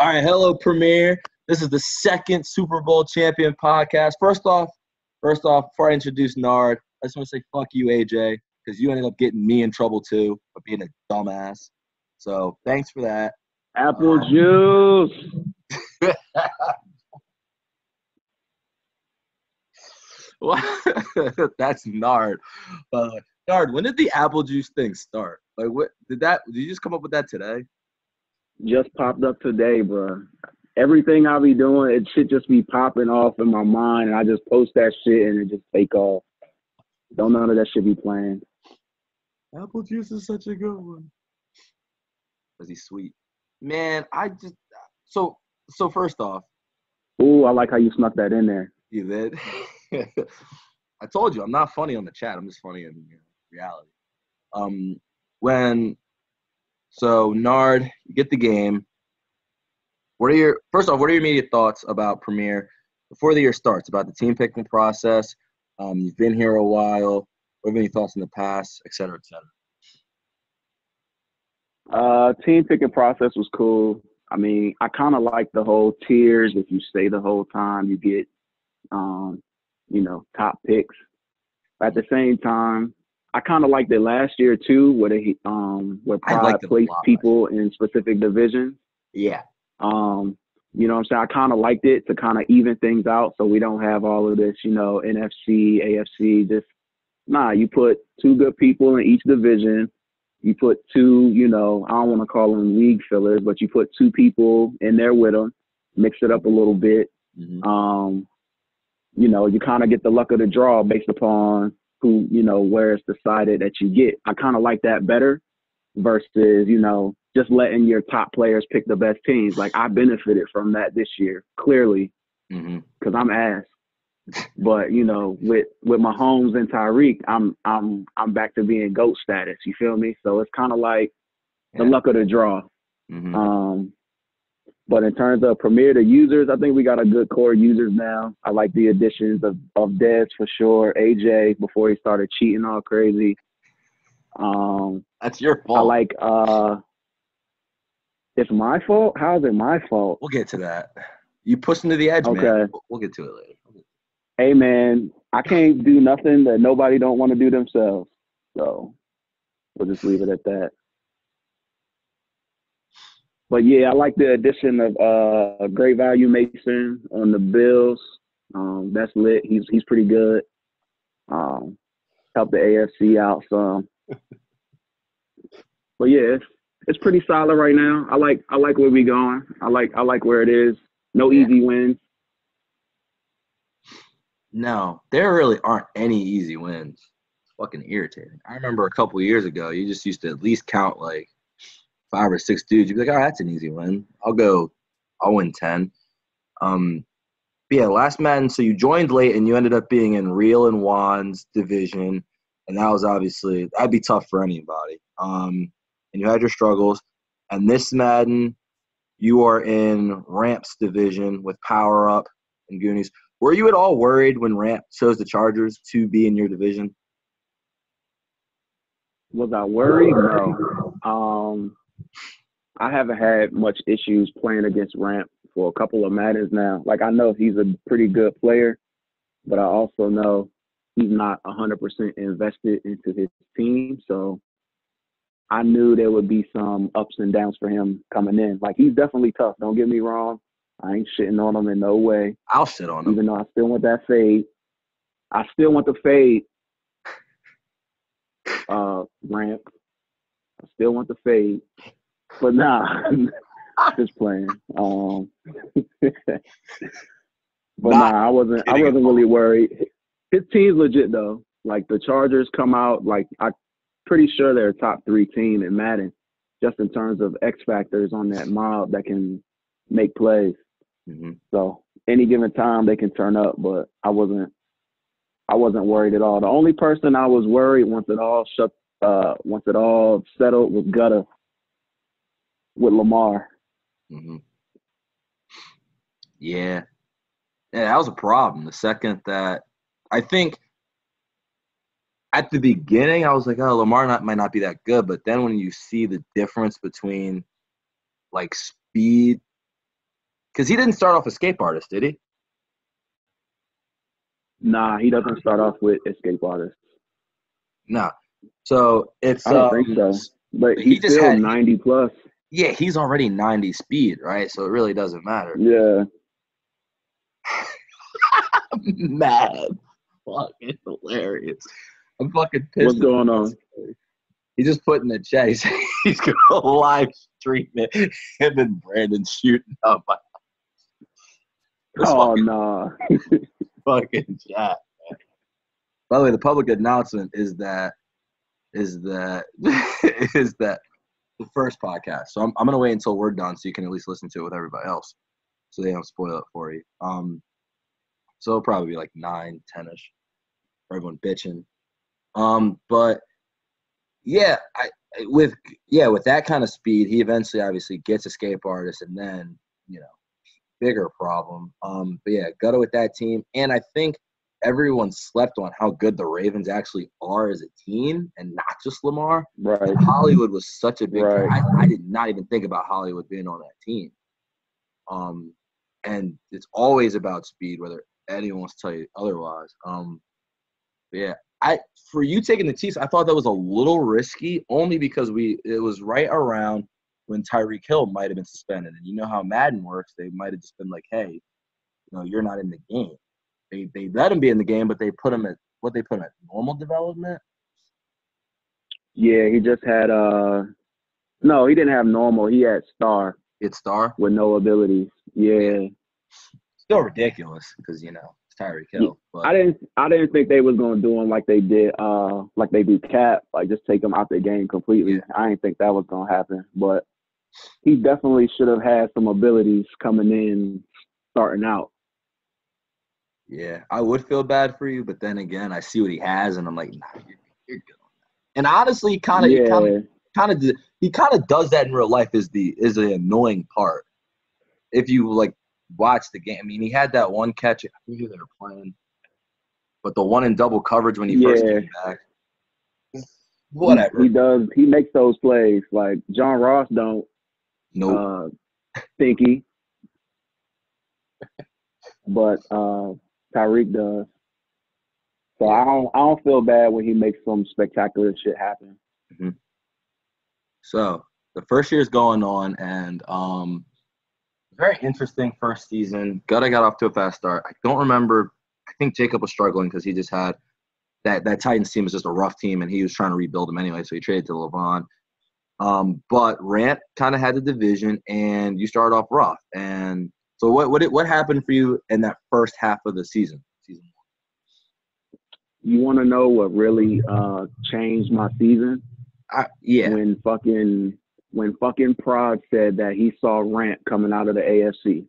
All right, hello, Premier. This is the second Super Bowl champion podcast. First off, before I introduce Nard, I just want to say fuck you, AJ, because you ended up getting me in trouble too for being a dumbass. So thanks for that. Apple juice. That's Nard. Nard, when did the apple juice thing start? Like, what did you just come up with that today? Just popped up today, bro. Everything I be doing, it should just be popping off in my mind, and I just post that shit and it just take off. Don't none of that shit be planned. Apple juice is such a good one. Was he sweet? Man, so first off. Ooh, I like how you snuck that in there. You did? I told you, I'm not funny on the chat. I'm just funny in reality. So Nard, you get the game. What are your immediate thoughts about Premier before the year starts, about the team picking process? You've been here a while. What have any thoughts in the past, et cetera, et cetera? Team picking process was cool. I mean, I kind of like the whole tiers. If you stay the whole time, you get, top picks. At the same time, I kind of liked it last year too, where Pride placed people in specific divisions. Yeah. You know what I'm saying? I kind of liked it to kind of even things out, so we don't have all of this, NFC, AFC. You put two good people in each division. You put two, I don't want to call them league fillers, but you put two people in there with them, mix it up a little bit. Mm-hmm. You kind of get the luck of the draw based upon who, where it's decided that you get. I kind of like that better versus, just letting your top players pick the best teams. Like, I benefited from that this year, clearly, because I'm ass. But, with Mahomes and Tyreek, I'm back to being GOAT status. You feel me? So it's kind of like the luck of the draw. Mm-hmm. But in terms of Premier, the users, I think we got a good core of users now. I like the additions of Dez for sure. AJ before he started cheating all crazy. That's your fault. I like it's my fault? How is it my fault? We'll get to that. You pushed into the edge, okay. Man. We'll get to it later. Hey, man, I can't do nothing that nobody don't want to do themselves. So we'll just leave it at that. But, yeah, I like the addition of Great Value Mason on the Bills. That's lit. He's pretty good. Help the AFC out some. But, yeah, it's pretty solid right now. I like where we going. I like where it is. No easy wins. No, there really aren't any easy wins. It's fucking irritating. I remember a couple of years ago, you just used to at least count like 5 or 6 dudes. You'd be like, oh, that's an easy win. I'll win 10. But yeah, last Madden, so you joined late and you ended up being in Real and Juan's division. And that was that'd be tough for anybody. And you had your struggles. And this Madden, you are in Ramp's division with Power Up and Goonies. Were you at all worried when Ramp chose the Chargers to be in your division? Was I worried? No. I haven't had much issues playing against Ramp for a couple of Maddens now. Like, I know he's a pretty good player, but I also know he's not 100% invested into his team. So I knew there would be some ups and downs for him coming in. Like, he's definitely tough. Don't get me wrong. I ain't shitting on him in no way. I'll shit on him. Even though I still want that fade. I still want the fade. Ramp. I still want the fade. But nah, just playing. I wasn't really worried. His team's legit though. Like, the Chargers come out, like, I'm pretty sure they're a top 3 team in Madden, just in terms of X factors on that mob that can make plays. Mm-hmm. So any given time they can turn up, but I wasn't worried at all. The only person I was worried once it all settled was Gutter with Lamar. Mm-hmm. Yeah, that was a problem. The second that I think at the beginning, I was like, oh, Lamar might not be that good. But then when you see the difference between like speed Because he didn't start off a escape artist, did he? Nah, he doesn't start off with escape artists. No. So it's I don't think so. But he he's just still had 90 plus. Yeah, he's already 90 speed, right? So it really doesn't matter. Yeah. I'm mad. Fucking hilarious. I'm fucking pissed. What's going on? He just put in the chat. He's going to live stream it. Him and Brandon shooting up. Oh, no. Fucking chat. Man. By the way, the public announcement is that the first podcast. So I'm gonna wait until we're done so you can at least listen to it with everybody else, so they don't spoil it for you. So it'll probably be like 9, 10ish for everyone bitching. But yeah, with that kind of speed, he eventually obviously gets escape artist, and then bigger problem. But yeah, Gutta with that team, and I think everyone slept on how good the Ravens actually are as a team, and not just Lamar. Right. Hollywood was such a big. Right. I did not even think about Hollywood being on that team. And it's always about speed, whether anyone wants to tell you otherwise. But yeah, for you taking the Chiefs, I thought that was a little risky, only because it was right around when Tyreek Hill might have been suspended, and you know how Madden works. They might have just been like, "Hey, you're not in the game." They let him be in the game, but they put him at normal development. Yeah, he just had no, he didn't have normal. He had star. It's star with no abilities. Yeah. Still ridiculous because it's Tyreek Hill. But I didn't think they was gonna do him like they did like they do Cap, like just take him out the game completely. Yeah. I didn't think that was gonna happen, but he definitely should have had some abilities coming in, starting out. Yeah, I would feel bad for you, but then again, I see what he has, and I'm like, nah, you're good on that. And honestly, he kind of does that in real life. Is the annoying part. If you watch the game, I mean, he had that one catch. I think they were playing, but the one in double coverage when he first came back. Whatever. He does. He makes those plays like John Ross don't. Nope. Stinky. But Tyreek does. So I don't feel bad when he makes some spectacular shit happen. Mm-hmm. So the first year's going on, and very interesting first season. Gutta got off to a fast start. I don't remember. I think Jacob was struggling because he just had that Titans team was just a rough team, and he was trying to rebuild them anyway, so he traded to LeVon. But Rant kind of had the division, and you started off rough. And so what happened for you in that first half of the season? Season 1. You want to know what really changed my season? Yeah. When fucking Prod said that he saw Rant coming out of the AFC.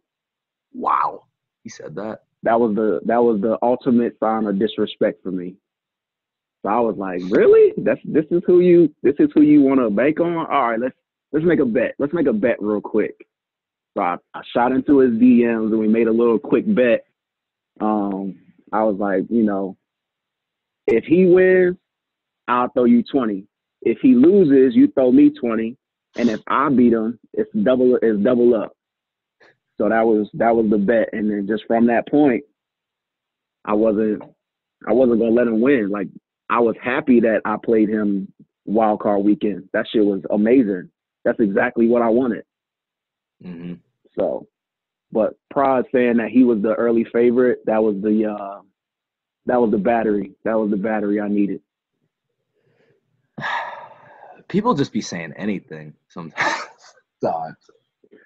Wow, he said that. That was the ultimate sign of disrespect for me. So I was like, really? This is who you want to bank on? All right, let's make a bet. Let's make a bet real quick. So I shot into his DMs and we made a little quick bet. I was like, if he wins, I'll throw you 20. If he loses, you throw me 20. And if I beat him, it's double up. So that was the bet. And then just from that point, I wasn't gonna let him win. Like, I was happy that I played him wild card weekend. That shit was amazing. That's exactly what I wanted. Mm-hmm. So, but Prod saying that he was the early favorite, that was the battery. That was the battery I needed. People just be saying anything sometimes.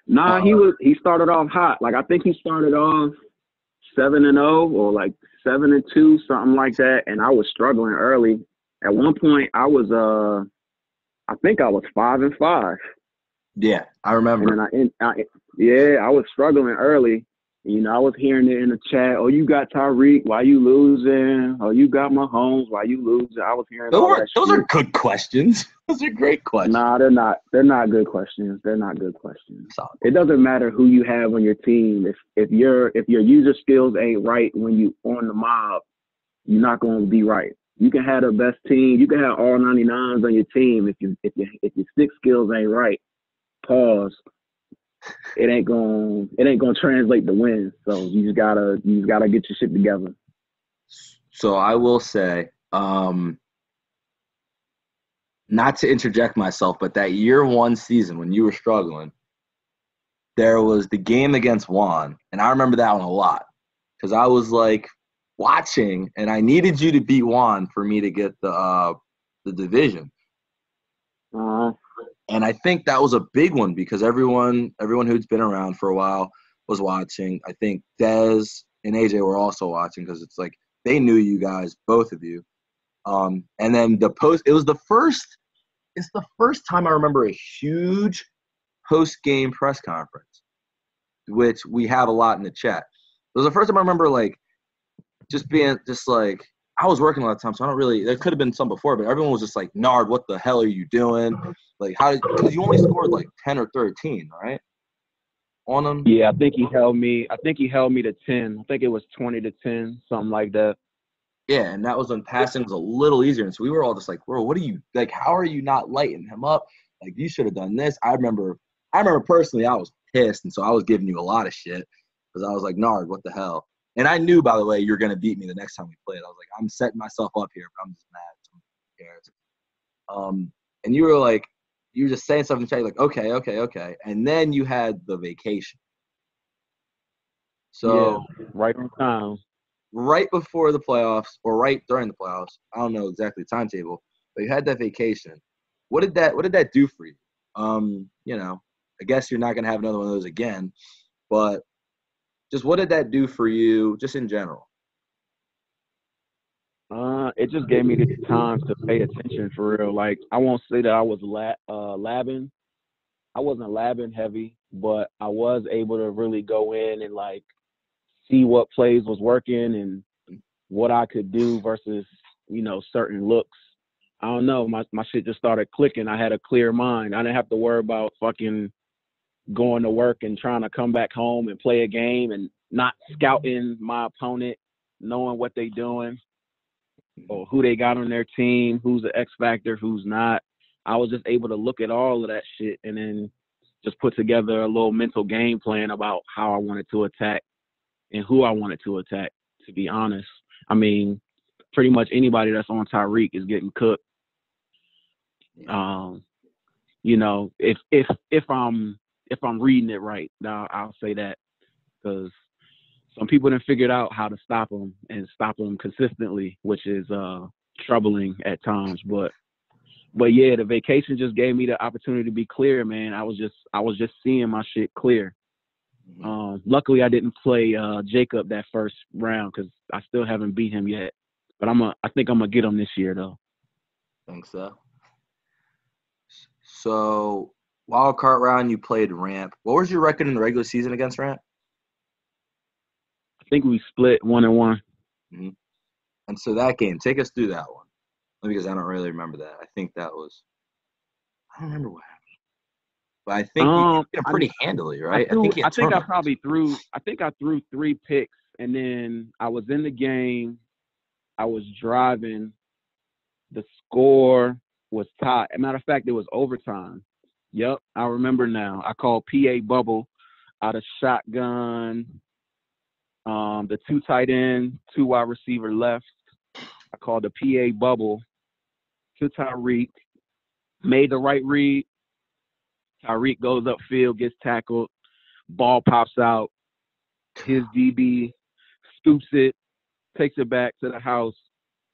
Nah, he started off hot. Like, I think he started off 7-0 or like 7-2, something like that. And I was struggling early. At one point, I think I was 5-5. Yeah, I remember. And I was struggling early. I was hearing it in the chat. Oh, you got Tyreek. Why you losing? Oh, you got Mahomes. Why you losing? I was hearing all that shit. Those are good questions. Those are great questions. Nah, they're not. They're not good questions. They're not good questions. Solid. It doesn't matter who you have on your team. If your user skills ain't right when you on the mob, you're not going to be right. You can have the best team. You can have all 99s on your team. If your stick skills ain't right, pause. it ain't gonna translate to wins. So you just gotta get your shit together. So I will say, not to interject myself, but that year one season when you were struggling, there was the game against Juan, and I remember that one a lot because I was like watching, and I needed you to beat Juan for me to get the division. Uh, And I think that was a big one because everyone who's been around for a while was watching. I think Dez and AJ were also watching because it's like they knew you guys, both of you. And then it's the first time I remember a huge post-game press conference, which we have a lot in the chat. It was the first time I remember like just being just like I was working a lot of time, so I don't really. There could have been some before, but everyone was just like, "Nard, what the hell are you doing? Like, how? Because you only scored like 10 or 13, right? On them." yeah, I think he held me. I think he held me to 10. I think it was 20-10, something like that. Yeah, and that was when passing was a little easier, and so we were all just like, "Bro, what are you like? How are you not lighting him up? Like, you should have done this." I remember personally, I was pissed, and so I was giving you a lot of shit because I was like, "Nard, what the hell?" And I knew, by the way, you're gonna beat me the next time we played. I was like, "I'm setting myself up here, but I'm just mad." So who cares? And you were just saying something to chat, like, "Okay, okay, okay," and then you had the vacation. Yeah, So right on time. right before the playoffs or right during the playoffs. I don't know exactly the timetable, but you had that vacation. What did that do for you? I guess you're not gonna have another one of those again, but just what did that do for you, just in general? It just gave me the time to pay attention for real. Like I won't say that I was labbing. I wasn't labbing heavy, but I was able to really go in and like see what plays was working and what I could do versus, certain looks. I don't know. My shit just started clicking. I had a clear mind. I didn't have to worry about fucking going to work and trying to come back home and play a game and not scouting my opponent, knowing what they doing or who they got on their team, who's the X factor, who's not. I was just able to look at all of that shit and then just put together a little mental game plan about how I wanted to attack and who I wanted to attack, to be honest. I mean, pretty much anybody that's on Tyreek is getting cooked. If I'm reading it right, now I'll say that because some people done figured out how to stop them and stop them consistently, which is troubling at times. But yeah, the vacation just gave me the opportunity to be clear, man. I was just seeing my shit clear. Luckily, I didn't play Jacob that first round because I still haven't beat him yet. But I think I'm gonna get him this year though. Think so. So wild card round, you played Ramp. What was your record in the regular season against Ramp? I think we split 1-1. Mm-hmm. And so that game, take us through that one because I don't really remember that. I think that was I don't remember what happened, but I think you Um, did it I pretty handily, I right? I threw. think you I had think I turnovers. probably threw. I think I threw 3 picks, and then I was in the game. I was driving. The score was tied. As a matter of fact, it was overtime. Yep, I remember now. I called PA bubble out of shotgun. The 2 tight end, 2 wide receiver left. I called the PA bubble to Tyreek. Made the right read. Tyreek goes upfield, gets tackled. Ball pops out. His DB scoops it, takes it back to the house.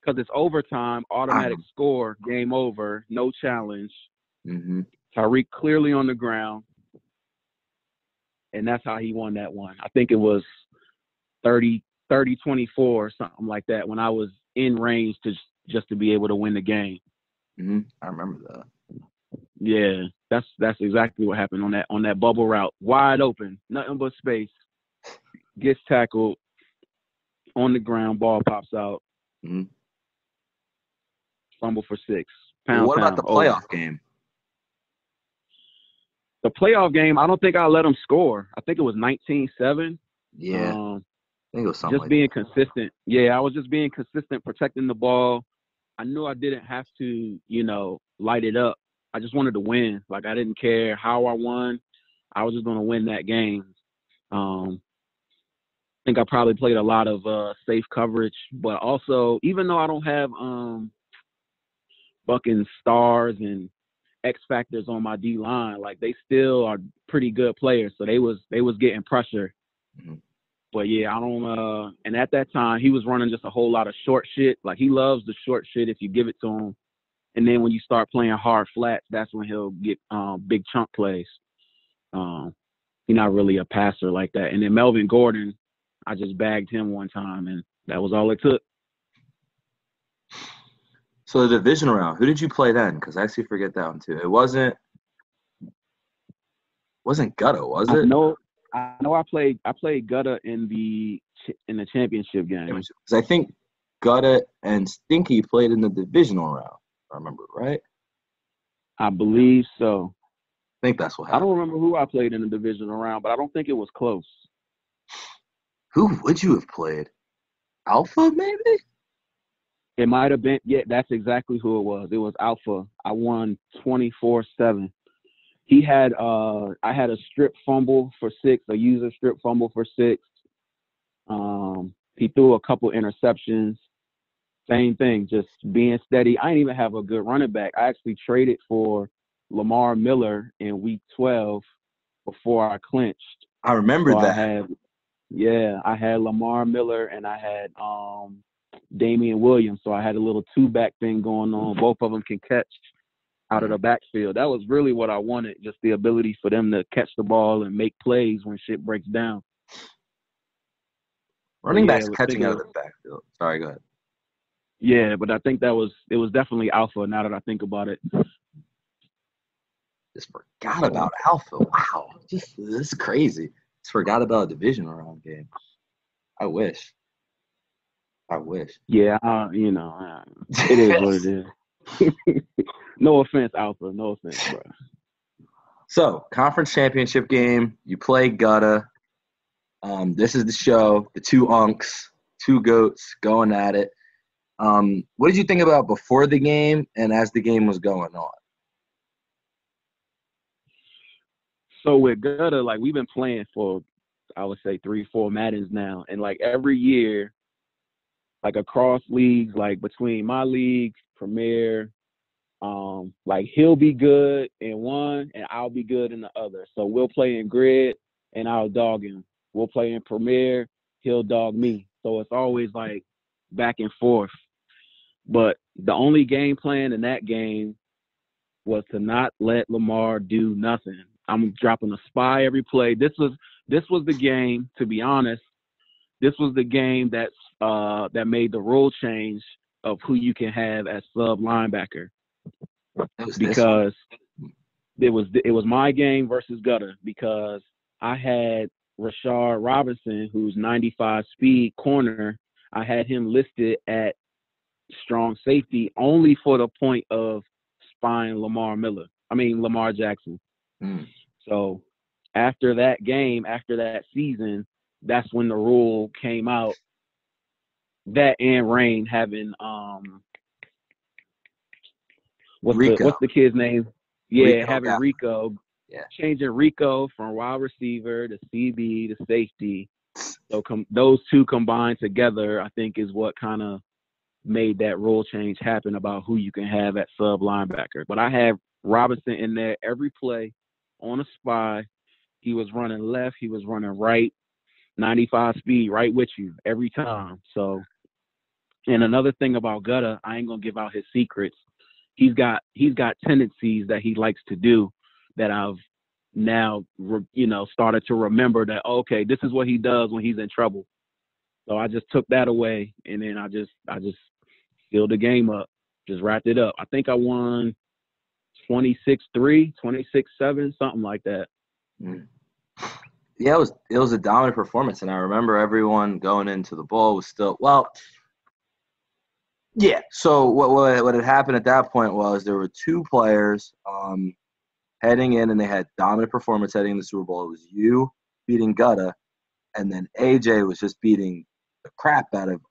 Because it's overtime, automatic score, game over, no challenge. Mm-hmm. Tyreek clearly on the ground. And that's how he won that one. I think it was 30-24 or something like that when I was in range just to be able to win the game. Mm-hmm. I remember that. Yeah, that's exactly what happened on that bubble route. Wide open, nothing but space. Gets tackled on the ground, ball pops out. Mm-hmm. Fumble for 6. Well, Pound what about town, the over. playoff game? The playoff game, I don't think I let him score. I think it was 19-7. Yeah, I think it was something Just like being that. consistent. Yeah, I was just being consistent, protecting the ball. I knew I didn't have to, light it up. I just wanted to win. Like, I didn't care how I won. I was just going to win that game. I think I probably played a lot of safe coverage, but also, even though I don't have fucking stars and X factors on my D line, like they still are pretty good players. So they was getting pressure. Mm-hmm. But yeah, I don't and at that time he was running just a whole lot of short shit. Like he loves the short shit if you give it to him. And then when you start playing hard flats, that's when he'll get big chunk plays. He's not really a passer like that. And then Melvin Gordon, I just bagged him one time and that was all it took. So the division round, who did you play then? Because I actually forget that one too. It wasn't Gutto, was it? I know. I played Gutta in the championship game. Because I think Gutta and Stinky played in the divisional round. If I remember right. I believe so. I think that's what happened. I don't remember who I played in the divisional round, but I don't think it was close. Who would you have played? Alpha, maybe? It might have been. Yeah, that's exactly who it was. It was Alpha. I won 24-7. He had I had a strip fumble for 6, a user strip fumble for 6. He threw a couple interceptions. Same thing, just being steady. I didn't even have a good running back. I actually traded for Lamar Miller in week 12 before I clinched. I remember so that. I had Lamar Miller and I had Damian Williams. So I had a little 2-back thing going on. Both of them can catch out of the backfield. That was really what I wanted, just the ability for them to catch the ball and make plays when shit breaks down. Running backs catching out of the backfield. Sorry, go ahead. Yeah, but I think it was definitely Alpha now that I think about it. Just forgot about Alpha. Wow. This is crazy. Just forgot about a division round game. I wish. Yeah, it is what it is. No offense, Alpha. No offense, bro. So, conference championship game. You play Gutta. This is the show. The two unks, two goats going at it. What did you think about before the game and as the game was going on? So with Gutta, like we've been playing for, I would say 3-4 Maddens now, and like every year, like across leagues, like between my league, Premier, like he'll be good in one and I'll be good in the other. So we'll play in grid and I'll dog him. We'll play in Premier, he'll dog me. So it's always like back and forth. But the only game plan in that game was to not let Lamar do nothing. I'm dropping a spy every play. This was the game, to be honest. This was the game that made the rule change of who you can have as sub linebacker. Because it was my game versus Gutta, because I had Rashard Robinson, who's 95 speed corner. I had him listed at strong safety only for the point of spying Lamar Jackson. So after that game, after that season, that's when the rule came out. That and Rain having what's the kid's name? Yeah, Rico, having Rico. Yeah. Changing Rico from wide receiver to CB to safety. So those two combined together, I think, is what kind of made that rule change happen about who you can have at sub linebacker. But I have Robinson in there every play on a spy. He was running left. He was running right. 95 speed, right with you every time. So, and another thing about Gutta, I ain't gonna give out his secrets. He's got tendencies that he likes to do that I've now, started to remember that, okay, this is what he does when he's in trouble. So I just took that away, and then I just filled the game up, just wrapped it up. I think I won 26-3, 26-7, something like that. Yeah, it was a dominant performance, and I remember everyone going into the bowl was still yeah. So what had happened at that point was there were two players heading in, and they had dominant performance heading in the Super Bowl. It was you beating Gutta, and then AJ was just beating the crap out of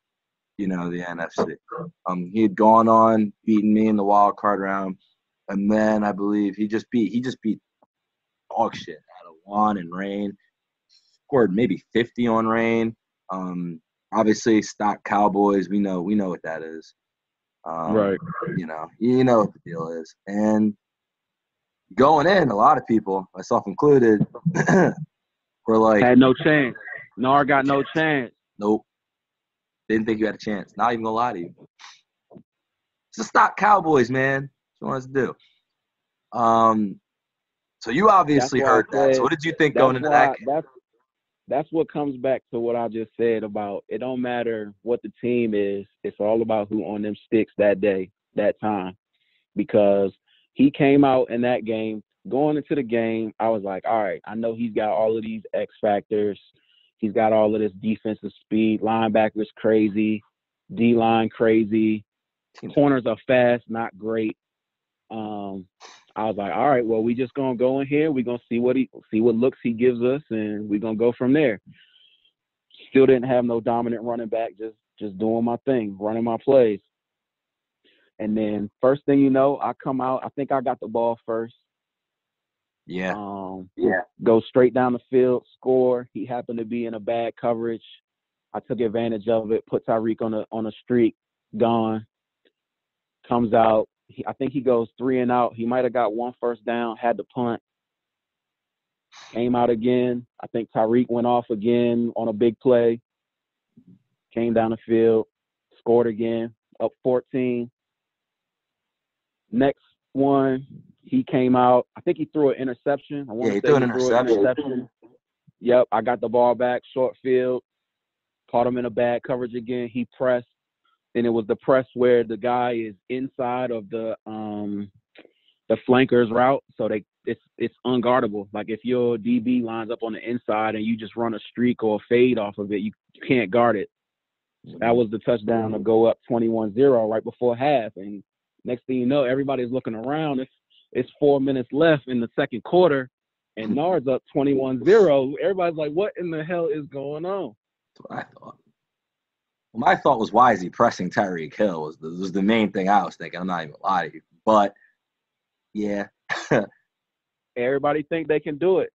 the NFC. He had gone on beating me in the wild card round, and then I believe he just beat dog shit out of on in rain. Scored maybe 50 on rain. Obviously, stock Cowboys. We know what that is. Right. You know what the deal is. And going in, a lot of people, myself included, were like, had no chance. Nard got no chance. Nope. Didn't think you had a chance. Not even gonna lie to you. It's the stock Cowboys, man. That's what I wanted to do. So you obviously heard that. So what did you think going into that game? That's what comes back to what I just said about it don't matter what the team is. It's all about who on them sticks that day, that time. Because he came out in that game, going into the game, I was like, all right, I know he's got all of these X factors. He's got all of this defensive speed. Linebackers crazy. D-line crazy. Corners are fast, not great. I was like, all right, well, we just gonna go in here. We're gonna see what looks he gives us, and we're gonna go from there. Still didn't have no dominant running back, just doing my thing, running my plays. And then first thing you know, I come out. I think I got the ball first. Yeah. Go straight down the field, score. He happened to be in a bad coverage. I took advantage of it. Put Tyreek on a streak. Gone. Comes out. I think he goes 3 and out. He might have got 1 first down. Had to punt. Came out again. I think Tyreek went off again on a big play. Came down the field. Scored again. Up 14. Next one, he came out. I think he threw an interception. He threw an interception. Yep, I got the ball back, short field. Caught him in a bad coverage again. He pressed. Then it was the press where the guy is inside of the flanker's route, so it's unguardable. Like if your DB lines up on the inside and you just run a streak or a fade off of it, you can't guard it. That was the touchdown to go up 21-0 right before half. And next thing you know, everybody's looking around. It's 4 minutes left in the second quarter, and Nard's up 21-0. Everybody's like, what in the hell is going on? That's what I thought. Well, my thought was, why is he pressing Tyreek Hill? Was the main thing I was thinking. I'm not even gonna lie to you, but yeah. Everybody think they can do it.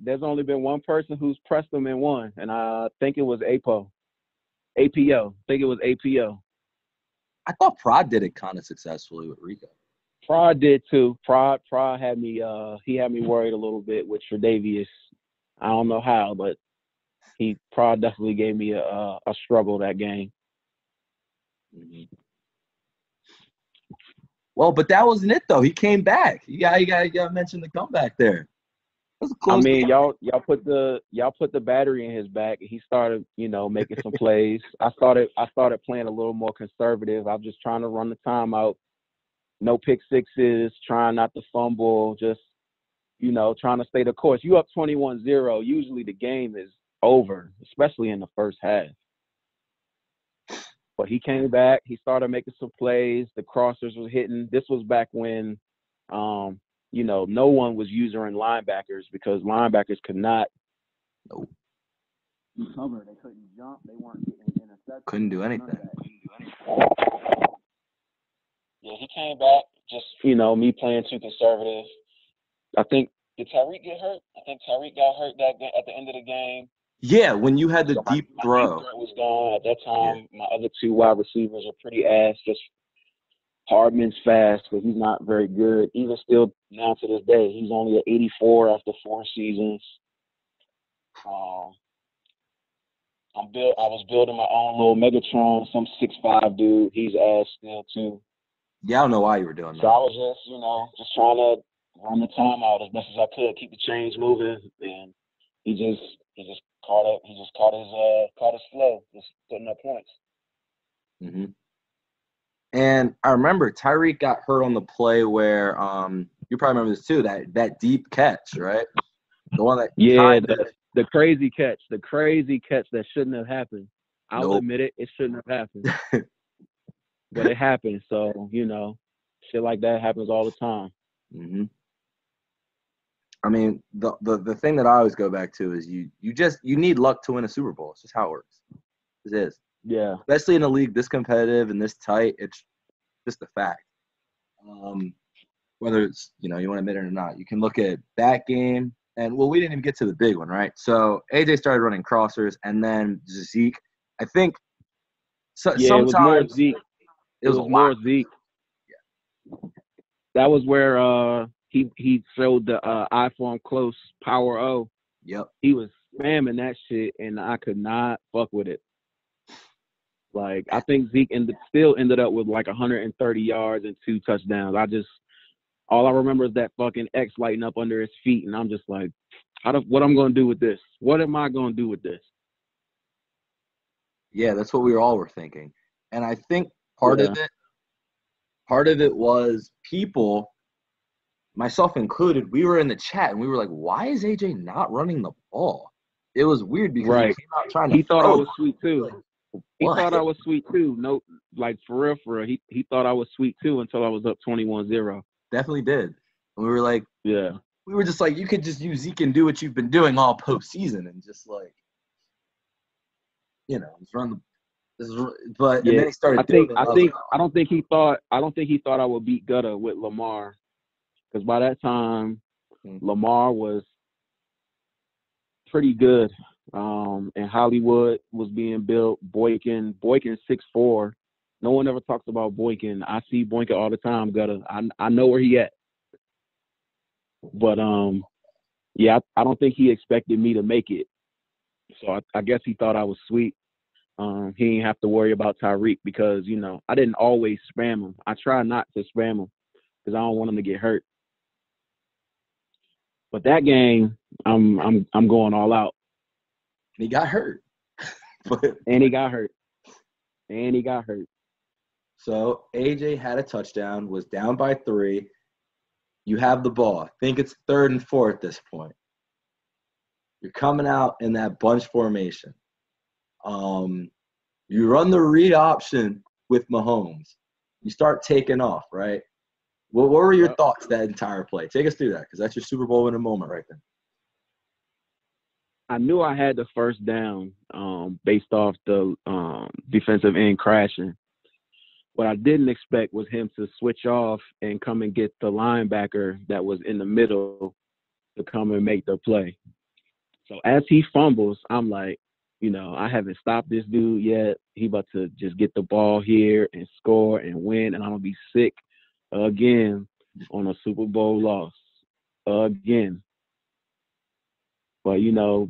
There's only been one person who's pressed them and won, and I think it was APO. I think it was APO. I thought Prod did it kind of successfully with Rico. Prod did too. Prod had me. He had me worried a little bit with Tre'Davious. I don't know how, but Prod definitely gave me a struggle that game. Mm-hmm. Well, but that wasn't it though. He came back. You got to mention the comeback there. I mean, y'all put the battery in his back, and he started, making some plays. I started playing a little more conservative. I'm just trying to run the timeout. No pick sixes, trying not to fumble, just, trying to stay the course. You up 21-0, usually the game is over, especially in the first half. But he came back. He started making some plays. The crossers were hitting. This was back when, no one was using linebackers because linebackers could not cover. They couldn't jump. They weren't getting interceptions. Couldn't do anything. Yeah, he came back. Just, me playing too conservative. I think, did Tyreek get hurt? I think Tyreek got hurt at the end of the game. Yeah, when you had the deep throw. My deep threat was gone at that time. Yeah. My other 2 wide receivers are pretty ass. Just Hardman's fast, but he's not very good. Even still now to this day, he's only at 84 after 4 seasons. I was building my own little Megatron, some 6'5" dude. He's ass still too. Yeah, I don't know why you were doing that. So I was just trying to run the time out as best as I could, keep the chains moving, and he just caught up. He just caught his flow, just putting up points. Mm-hmm. And I remember Tyreek got hurt on the play where you probably remember this too, that deep catch, right? The one that the crazy catch that shouldn't have happened. I'll admit it shouldn't have happened. But it happened, so shit like that happens all the time. Mm-hmm. I mean, the thing that I always go back to is you need luck to win a Super Bowl. It's just how it works. It is. Yeah. Especially in a league this competitive and this tight, it's just a fact. Whether it's, you want to admit it or not. You can look at that game, And well, we didn't even get to the big one, right? So AJ started running crossers, and then Zeke. I think Yeah, it was more sometimes Zeke. it It was a was lot. more Zeke. That was where he showed the iPhone close power O. Yep. He was spamming that shit, and I could not fuck with it. Like, I think Zeke still ended up with like 130 yards and 2 touchdowns. All I remember is that fucking X lighting up under his feet, and I'm just like, what I'm gonna do with this? What am I gonna do with this? Yeah, that's what we all were thinking. And I think part Yeah. of it was people, myself included, we were in the chat and we were like, why is AJ not running the ball? It was weird because he Right. came out trying to He thought I throw. was sweet too. Like, He what? thought I was sweet too. No, like for real. He thought I was sweet too until I was up 21-0. Definitely did. And we were like, Yeah. we were just like, you could just use Zeke and do what you've been doing all postseason and just like, just run the. But and Yeah. then he started I doing think it. I And I was like, think I don't think he thought I would beat Gutter with Lamar, because by that time Lamar was pretty good. And Hollywood was being built. Boykin 6'4". No one ever talks about Boykin. I see Boykin all the time, Gutter. I know where he at. But yeah, I don't think he expected me to make it. So I guess he thought I was sweet. He didn't have to worry about Tyreek because, I didn't always spam him. I try not to spam him because I don't want him to get hurt. But that game, I'm going all out. and he got hurt. And he got hurt. So AJ had a touchdown, was down by 3. You have the ball. I think it's 3rd and 4 at this point. You're coming out in that bunch formation. You run the read option with Mahomes. You start taking off, right? What were your thoughts that entire play? Take us through that, because that's your Super Bowl winning moment right there. I knew I had the first down based off the defensive end crashing. What I didn't expect was him to switch off and come and get the linebacker that was in the middle to come and make the play. So as he fumbles, I'm like, I haven't stopped this dude yet. He about to just get the ball here and score and win, and I'm going to be sick again on a Super Bowl loss. Again. But,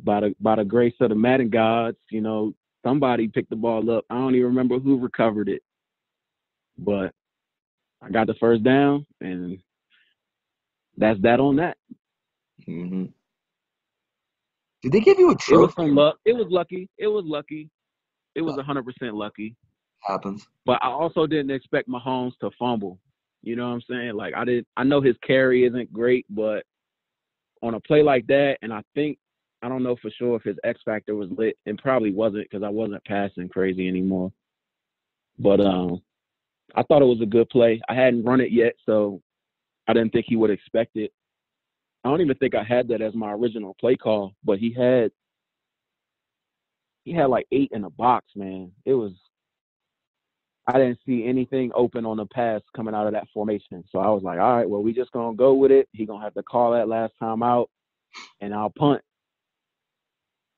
by the grace of the Madden gods, somebody picked the ball up. I don't even remember who recovered it. But I got the first down, and that's that on that. Mm-hmm. Did they give you a trophy? It was some luck. It was lucky. It was 100% lucky. Happens. But I also didn't expect Mahomes to fumble. You know what I'm saying? Like, I know his carry isn't great, but on a play like that, and I don't know for sure if his X factor was lit, and probably wasn't because I wasn't passing crazy anymore. But I thought it was a good play. I hadn't run it yet, so I didn't think he would expect it. I don't even think I had that as my original play call, but he had like 8 in the box, man. I didn't see anything open on the pass coming out of that formation. So I was like, all right, well, we just going to go with it. He going to have to call that last time out, and I'll punt.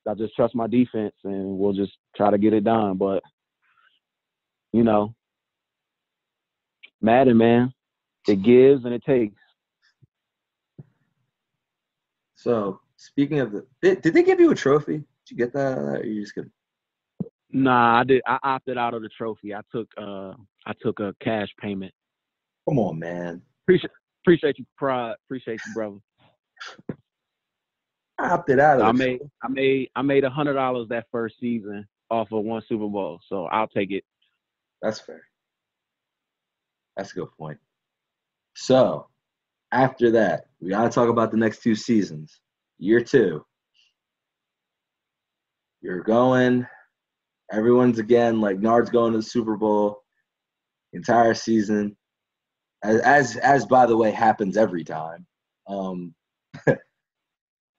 I just trust my defense, and we'll just try to get it done. But, Madden, man, it gives and it takes. So, speaking of did they give you a trophy? Did you get that? Or you just kidding? Nah, I did. I opted out of the trophy. I took a cash payment. Come on, man. Appreciate you, Pride. Appreciate you, brother. I opted out of I it. made $100 that first season off of one Super Bowl, so I'll take it. That's fair. That's a good point. So, after that, we got to talk about the next 2 seasons. Year 2. You're going. Everyone's again like Nard's going to the Super Bowl. Entire season, as by the way happens every time.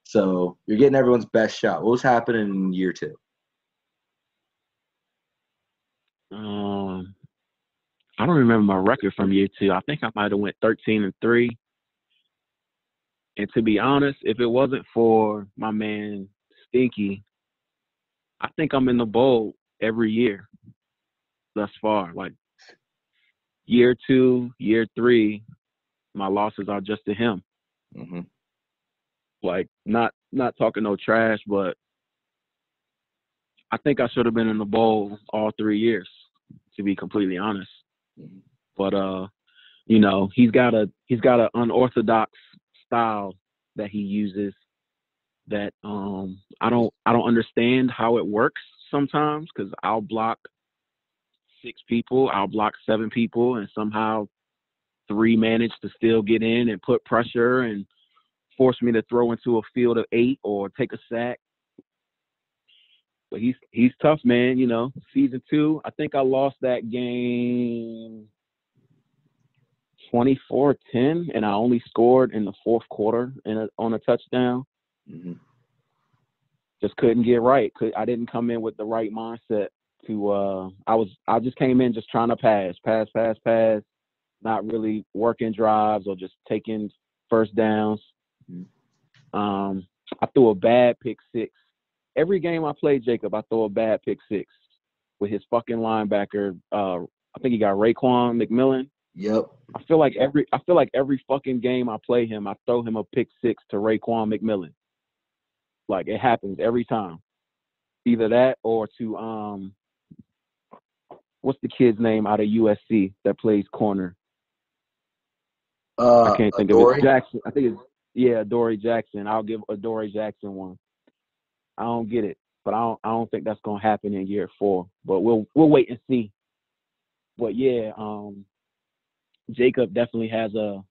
So you're getting everyone's best shot. What was happening in year 2? I don't remember my record from year 2. I think I might have went 13-3. And to be honest, if it wasn't for my man Stinky, I think I'm in the bowl every year thus far. Like year 2, year 3, my losses are just to him. Mm-hmm. Like not talking no trash, but I think I should have been in the bowl all 3 years, to be completely honest. Mm-hmm. But you know, he's got an unorthodox style that he uses that I don't understand how it works sometimes, because I'll block 6 people, I'll block 7 people, and somehow 3 manage to still get in and put pressure and force me to throw into a field of 8 or take a sack. But he's tough, man. You know, season 2, I think I lost that game 24-10, and I only scored in the 4th quarter on a touchdown. Mm-hmm. Just couldn't get right. I didn't come in with the right mindset to. I just came in just trying to pass, not really working drives or just taking first downs. Mm-hmm. I threw a bad pick 6. Every game I played, Jacob, I throw a bad pick 6 with his fucking linebacker. I think he got Raekwon McMillan. Yep. I feel like every fucking game I play him, I throw him a pick 6 to Raekwon McMillan. Like, it happens every time. Either that or to what's the kid's name out of USC that plays corner? I can't think of it. Jackson. I think it's Dory Jackson. I'll give a Dory Jackson one. I don't get it, but I don't think that's gonna happen in year 4. But we'll wait and see. But yeah, Jacob definitely has a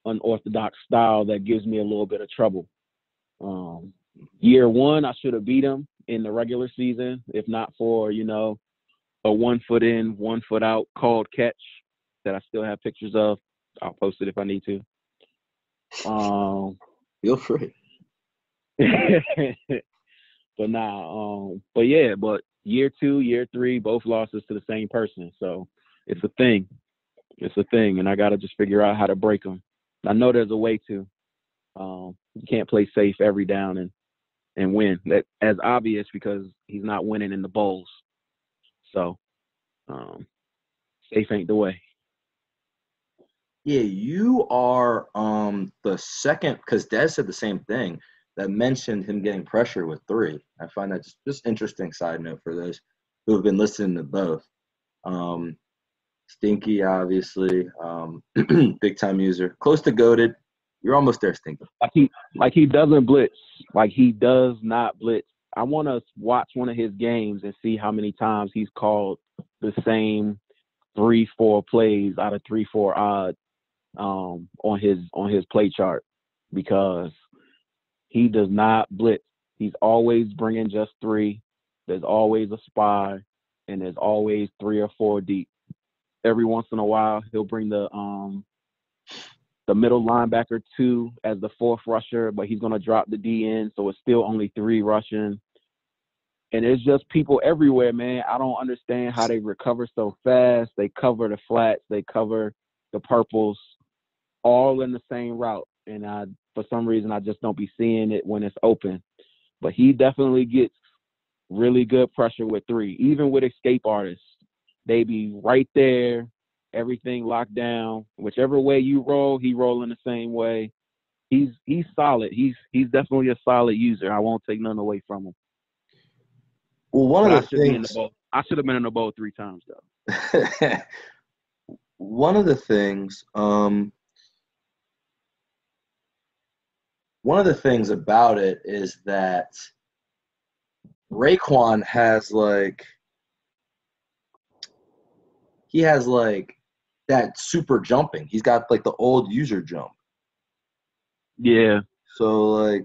unorthodox style that gives me a little bit of trouble. Year 1, I should have beat him in the regular season, if not for, you know, a 1 foot in, 1 foot out called catch that I still have pictures of. I'll post it if I need to. Feel free. But but year 2, year 3, both losses to the same person. So it's a thing. And I got to just figure out how to break them. I know there's a way to. You can't play safe every down and win. That as obvious because he's not winning in the bowls. So safe ain't the way. Yeah, you are the second, because Des said the same thing, that mentioned him getting pressure with 3. I find that just interesting side note for those who have been listening to both. Stinky, obviously, big time user, close to goated. You're almost there, Stinky. Like he doesn't blitz. Like he does not blitz. I want to watch one of his games and see how many times he's called the same 3-4 plays out of 3-4 odd on his play chart, because he does not blitz. He's always bringing just 3. There's always a spy, and there's always 3 or 4 deep. Every once in a while, he'll bring the middle linebacker 2 as the 4th rusher, but he's going to drop the D in, so it's still only 3 rushing. And it's just people everywhere, man. I don't understand how they recover so fast. They cover the flats. They cover the purples, all in the same route. And for some reason, I just don't be seeing it when it's open. But he definitely gets really good pressure with 3. Even with escape artists, they be right there, everything locked down. Whichever way you roll, he rolling the same way. He's solid. He's definitely a solid user. I won't take none away from him. Well, one of the things I should have been in the bowl 3 times though. One of the things about it is that Raekwon has that super jumping. He's got like the old user jump. Yeah. So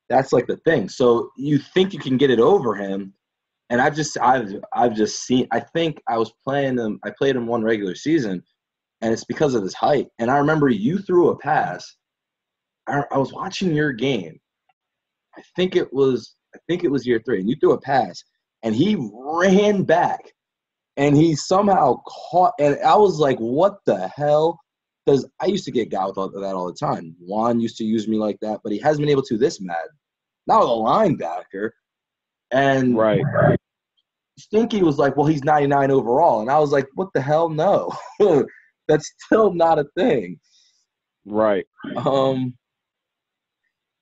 that's like the thing. So you think you can get it over him, and I've just seen. I think I was playing him. I played him one regular season, and it's because of his height. And I remember you threw a pass. I was watching your game. I think it was year 3, and you threw a pass, and he ran back, and he somehow caught. And I was like, "What the hell?" because I used to get got with that all the time. Juan used to use me like that, but he hasn't been able to this mad. Not with a linebacker. And Right. Stinky was like, well, he's 99 overall. And I was like, what the hell? No. That's still not a thing. Right.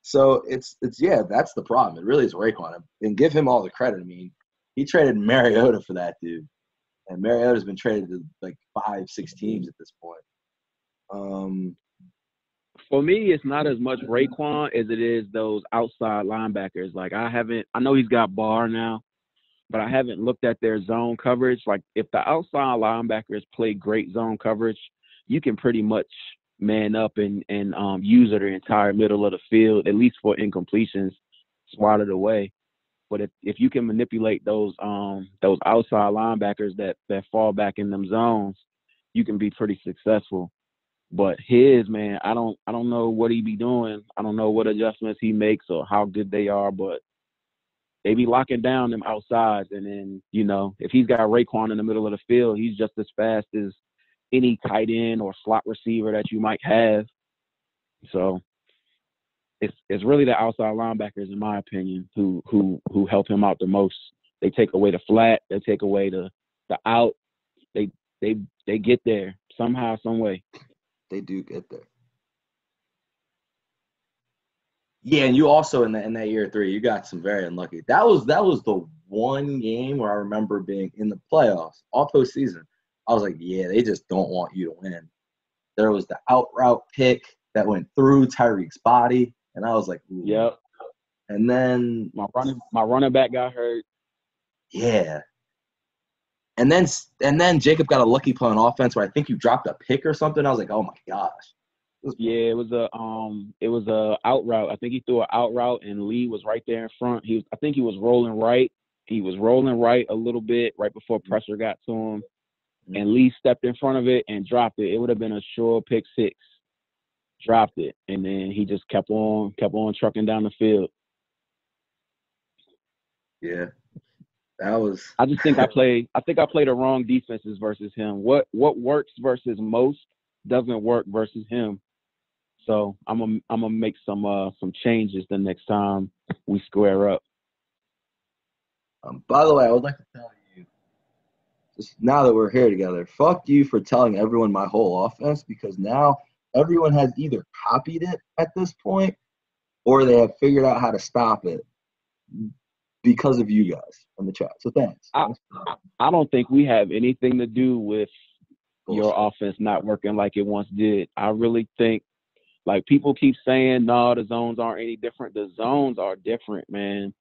So it's yeah, that's the problem. It really is Raekwon. And give him all the credit. I mean, he traded Mariota for that dude. And Mariota's been traded to like 5-6 teams at this point. For me, it's not as much Raekwon as it is those outside linebackers. Like I know he's got Barr now, but I haven't looked at their zone coverage. Like if the outside linebackers play great zone coverage, you can pretty much man up and use the entire middle of the field, at least for incompletions, swat it away. But if you can manipulate those outside linebackers that fall back in them zones, you can be pretty successful. But man, I don't know what he be doing. I don't know what adjustments he makes or how good they are, but they be locking down them outsides. And then, if he's got Raekwon in the middle of the field, he's just as fast as any tight end or slot receiver that you might have. So it's really the outside linebackers, in my opinion, who help him out the most. They take away the flat, they take away the out. They get there somehow, some way. They do get there. Yeah, and you also in that year 3, you got some very unlucky. That was the one game where I remember being in the playoffs, all postseason. I was like, yeah, they just don't want you to win. There was the out route pick that went through Tyreek's body, and I was like, ooh. Yep. And then my running back got hurt. Yeah. And then Jacob got a lucky play on offense where I think you dropped a pick or something. I was like, oh my gosh. Yeah, it was a out route. I think he threw an out route and Lee was right there in front. I think he was rolling right. He was rolling right a little bit right before pressure got to him. And Lee stepped in front of it and dropped it. It would have been a sure pick 6. Dropped it. And then he just kept on trucking down the field. Yeah. That was I think I played the wrong defenses versus him. What works versus most doesn't work versus him. So I'm gonna make some changes the next time we square up. By the way, I would like to tell you, just now that we're here together, fuck you for telling everyone my whole offense, because now everyone has either copied it at this point or they have figured out how to stop it because of you guys in the chat. So thanks. I don't think we have anything to do with your offense not working like it once did. I really think, like, people keep saying, no, the zones aren't any different. The zones are different, man.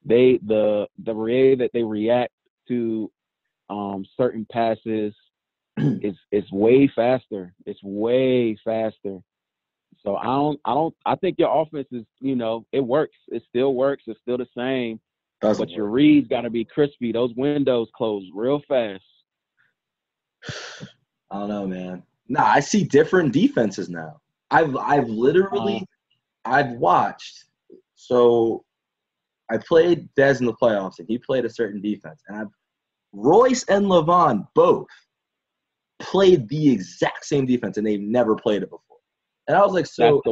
The way that they react to certain passes is way faster. It's way faster. So I think your offense is, it works. It still works. It's still the same. But your reads got to be crispy. Those windows close real fast. I don't know, man. Nah, I see different defenses now. I've literally I've watched. So I played Dez in the playoffs, and he played a certain defense. And Royce and Levon both played the exact same defense, and they've never played it before. And I was like, so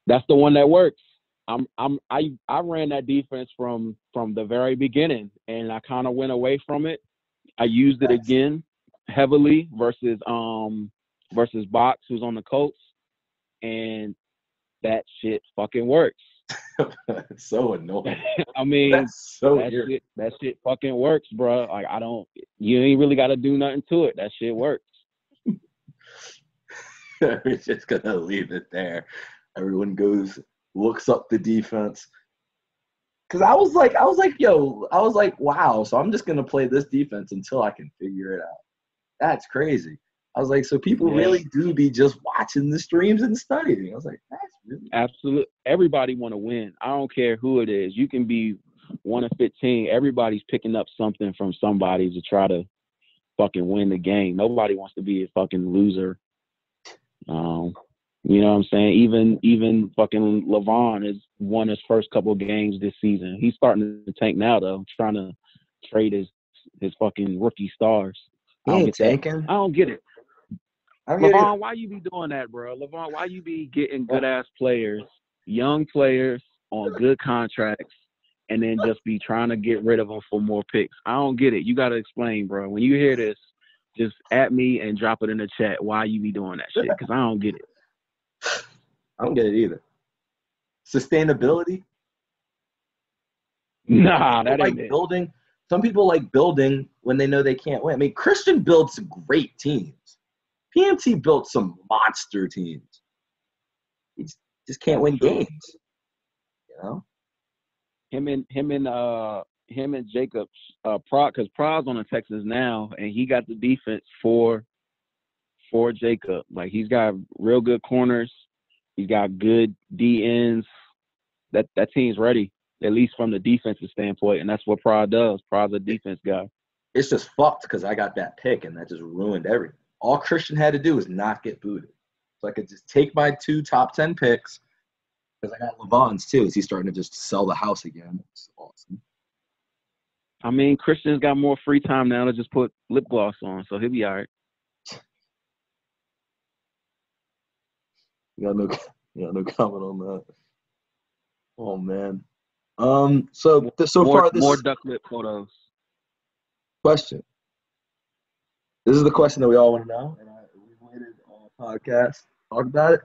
that's the one that works. I ran that defense from the very beginning, and I kind of went away from it. I used it again heavily versus Box, who's on the Colts, and that shit fucking works. It's so annoying. I mean, that shit fucking works, bro. Like, you ain't really got to do nothing to it. That shit works. We're just gonna leave it there. Everyone looks up the defense. Cause I was like, wow. So I'm just gonna play this defense until I can figure it out. That's crazy. I was like, so people really do be just watching the streams and studying. I was like, that's really absolutely. Everybody want to win. I don't care who it is. You can be 1 of 15. Everybody's picking up something from somebody to try to fucking win the game. Nobody wants to be a fucking loser. You know what I'm saying? Even fucking Levon has won his first couple of games this season. He's starting to tank now, though, trying to trade his fucking rookie stars. He ain't tanking. I don't get it. I don't get it either. LeVon, why you be doing that, bro? LeVon, why you be getting good-ass players, young players on good contracts, and then just be trying to get rid of them for more picks? I don't get it. You got to explain, bro. When you hear this, just at me and drop it in the chat why you be doing that shit, because I don't get it. I don't get it either. Sustainability? Nah, that ain't it. Building. Some people like building when they know they can't win. I mean, Christian builds some great teams. PMT built some monster teams. He just can't win games. You know? Him and Jacobs, because Pra's on the Texans now, and he got the defense for Jacob. Like, he's got real good corners. He's got good DNs. That team's ready, at least from the defensive standpoint, and that's what Pra does. Pra's a defense guy. It's just fucked because I got that pick, and that just ruined everything. All Christian had to do was not get booted. So I could just take my 2 top 10 picks, because I got LeVon's too. Is he starting to just sell the house again? It's awesome. I mean, Christian's got more free time now to just put lip gloss on, so he'll be all right. You got no comment on that. Oh man. So far this more duck lip photos. Question. This is the question that we all want to know, and we've waited on a podcast to talk about it.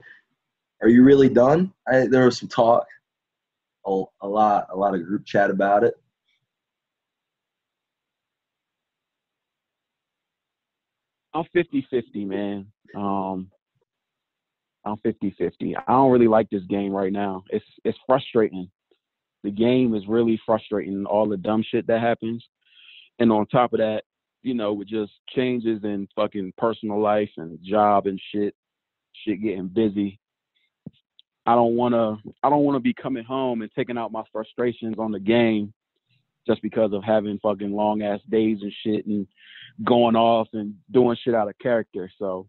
Are you really done? There was some talk, a lot of group chat about it. I'm 50-50, man. I'm 50-50. I don't really like this game right now. It's frustrating. The game is really frustrating, all the dumb shit that happens. And on top of that, you know, with just changes in fucking personal life and job and shit getting busy. I don't wanna be coming home and taking out my frustrations on the game just because of having fucking long ass days and shit and going off and doing shit out of character. So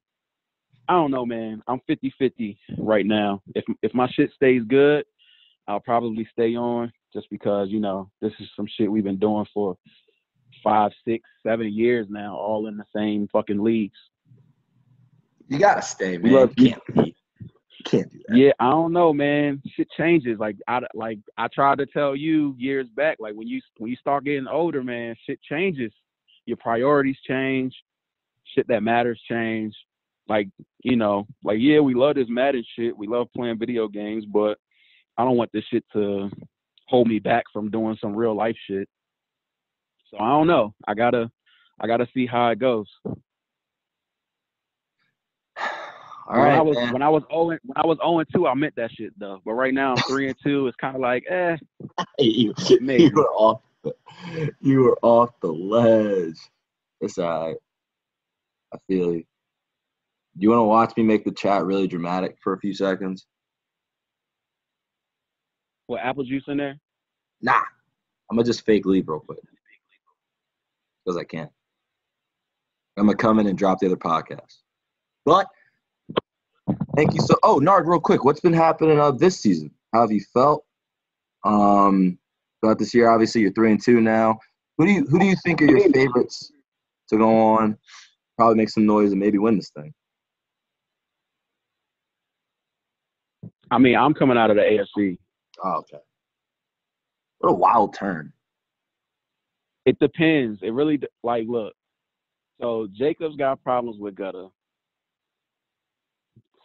I don't know, man. I'm 50-50 right now. If my shit stays good, I'll probably stay on just because, you know, this is some shit we've been doing for 5, 6, 7 years now, all in the same fucking leagues. You gotta stay, man. You can't do that. Yeah, I don't know, man. Shit changes. Like I tried to tell you years back, like when you start getting older, man, shit changes. Your priorities change. Shit that matters change. Like, you know, like, yeah, we love this Madden shit. We love playing video games, but I don't want this shit to hold me back from doing some real life shit. So I don't know. I gotta see how it goes. All right, when I was 0-2, I meant that shit though. But right now I'm 3-2. It's kind of like, you were off the ledge. It's all right. I feel you. Do you want to watch me make the chat really dramatic for a few seconds? What, apple juice in there? Nah. I'm going to just fake leave real quick. Because I can. I'm going to come in and drop the other podcast. But thank you. Nard, real quick. What's been happening this season? How have you felt? Throughout this year, obviously, you're 3-2 now. Who do you think are your favorites to go on, probably make some noise, and maybe win this thing? I mean, I'm coming out of the AFC. Oh, okay. What a wild turn. It depends. It really, like, look. So Jacob's got problems with gutter.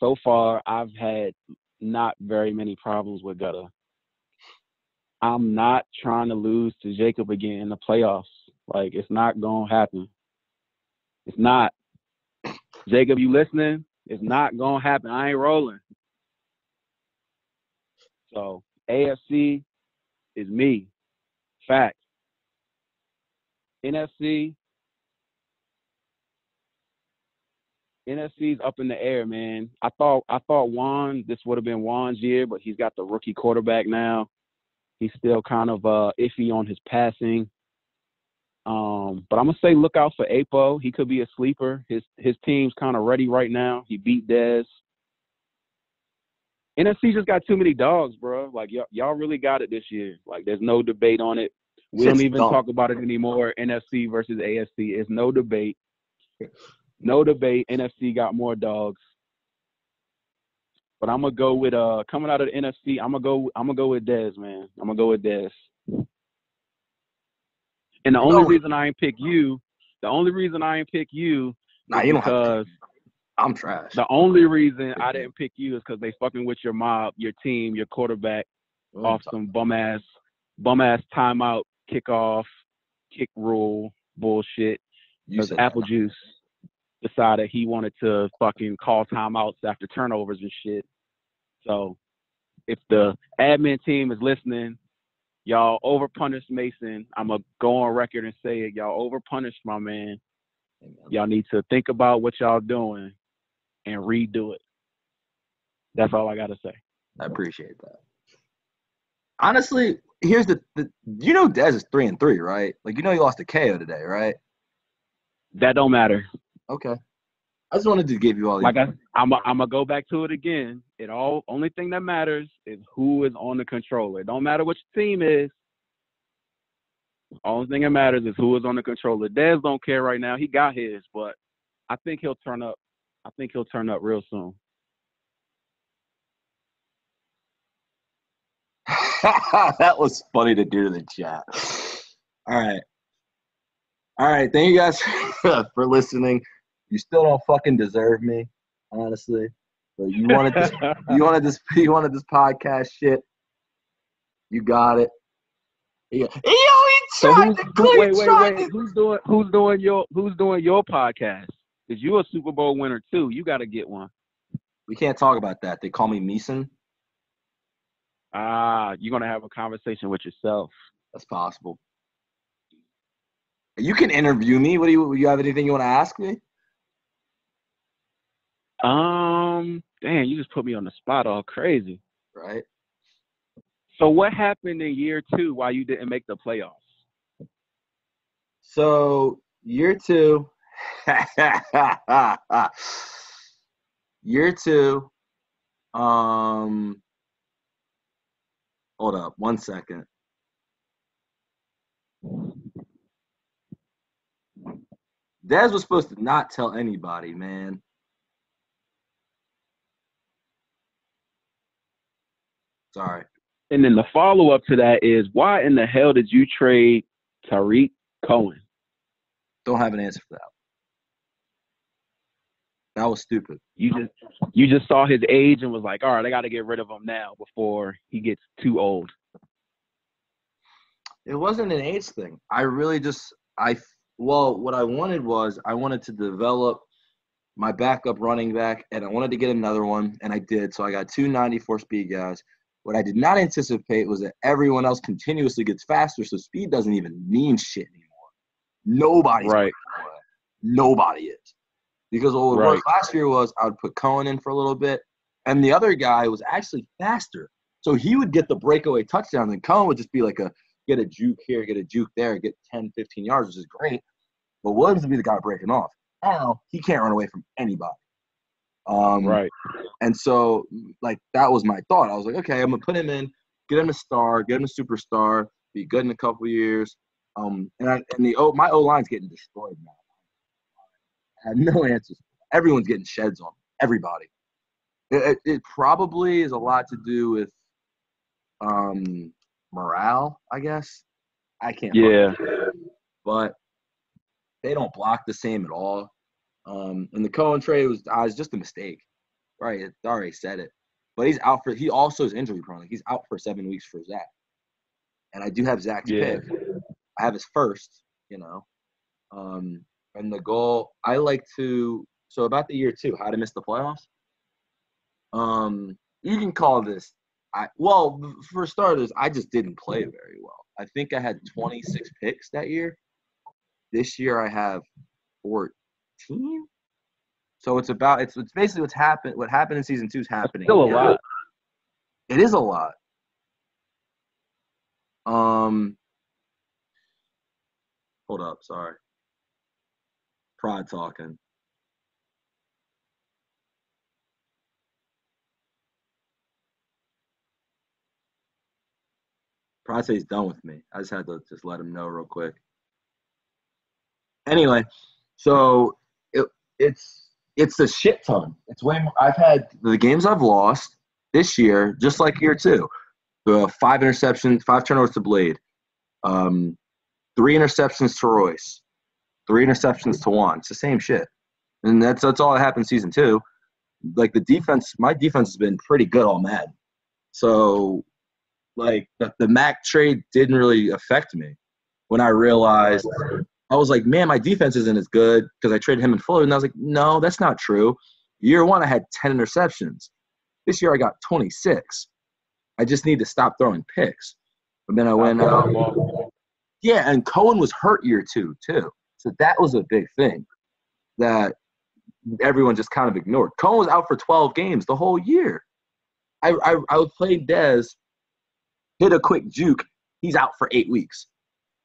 So far, I've had not very many problems with gutter. I'm not trying to lose to Jacob again in the playoffs. Like, it's not going to happen. It's not. Jacob, you listening? It's not going to happen. I ain't rolling. So, AFC is me. Fact. NFC's up in the air, man. I thought this would have been Juan's year, but he's got the rookie quarterback now. He's still kind of iffy on his passing. But I'm gonna say look out for Apo. He could be a sleeper. His team's kind of ready right now. He beat Dez. NFC just got too many dogs, bro. Like y'all really got it this year. Like there's no debate on it. We don't even talk about it anymore. NFC versus AFC. It's no debate. No debate. NFC got more dogs. But I'm gonna go with coming out of the NFC. I'm gonna go with Dez, man. I'm gonna go with Dez. And the only reason I ain't pick you Nah, is you don't have to because pick me. I'm trash. the only reason I didn't pick you is because they fucking with your mob, your team, your quarterback off some bum ass timeout, kickoff, kick rule bullshit. Because Apple Juice decided he wanted to fucking call timeouts after turnovers and shit. So if the admin team is listening, y'all overpunished Mason. I'm going to go on record and say it. Y'all overpunished my man. Y'all need to think about what y'all doing and redo it. That's all I got to say. I appreciate that. Honestly, here's the you know Dez is 3-3, right? Like, you know he lost to KO today, right? That don't matter. Okay. I just wanted to give you all the I'm gonna go back to it again. Only thing that matters is who is on the controller. It don't matter what your team is. Only thing that matters is who is on the controller. Dez don't care right now. He got his, but I think he'll turn up. I think he'll turn up real soon. That was funny to do to the chat. All right. Thank you guys for listening. You still don't fucking deserve me, honestly. But you wanted this podcast shit. You got it. Yeah. Yo, he tried to click. Wait. Who's doing your podcast? Because you're a Super Bowl winner too. You got to get one. We can't talk about that. They call me Meeson. You're gonna have a conversation with yourself. That's possible. You can interview me. What do you have anything you want to ask me? Damn, you just put me on the spot all crazy. Right. So what happened in year 2 while you didn't make the playoffs? So year 2, hold up 1 second. Dez was supposed to not tell anybody, man. Sorry. And then the follow-up to that is, why in the hell did you trade Tariq Cohen? Don't have an answer for that. That was stupid. You just saw his age and was like, all right, I got to get rid of him now before he gets too old. It wasn't an age thing. What I wanted was I wanted to develop my backup running back, and I wanted to get another one, and I did. So I got 2 94 speed guys. What I did not anticipate was that everyone else continuously gets faster, so speed doesn't even mean shit anymore. Nobody's right. Nobody is. Because what would work last year was I would put Cohen in for a little bit, and the other guy was actually faster. So he would get the breakaway touchdown, and Cohen would just be like get a juke here, get a juke there, get 10, 15 yards, which is great. But Williams would be the guy breaking off. Now he can't run away from anybody. Right. And so, like, that was my thought. I was like, okay, I'm going to put him in, get him a star, get him a superstar, be good in a couple of years. My O-line's getting destroyed now. I have no answers. Everyone's getting sheds on. Everybody. It probably is a lot to do with morale, I guess. I can't. Yeah. But they don't block the same at all. And the Cohen trade was just a mistake. Right, I already said it. But he also is injury prone. He's out for 7 weeks for Zach. And I do have Zach's pick. I have his first, And the goal, so about the year 2, how to miss the playoffs. You can call this, for starters, I just didn't play very well. I think I had 26 picks that year. This year I have 14. So it's basically what happened in season 2 is happening. Still a lot. It is a lot. Hold up, sorry. Pride talking. Pride says he's done with me. I just had to let him know real quick. Anyway, so it's a shit ton. It's way more. I've had the games I've lost this year, just like year two. The 5 interceptions, 5 turnovers to Blade, 3 interceptions to Royce, 3 interceptions to Juan. It's the same shit, and that's all that happened season 2. Like the defense, my defense has been pretty good all Madden. So, like the Mac trade didn't really affect me. When I realized, I was like, man, my defense isn't as good because I traded him and Fuller. And I was like, no, that's not true. Year 1, I had 10 interceptions. This year, I got 26. I just need to stop throwing picks. But then I went out. Yeah, and Cohen was hurt year 2, too. So that was a big thing that everyone just kind of ignored. Cohen was out for 12 games the whole year. I would play Dez, hit a quick juke. He's out for 8 weeks.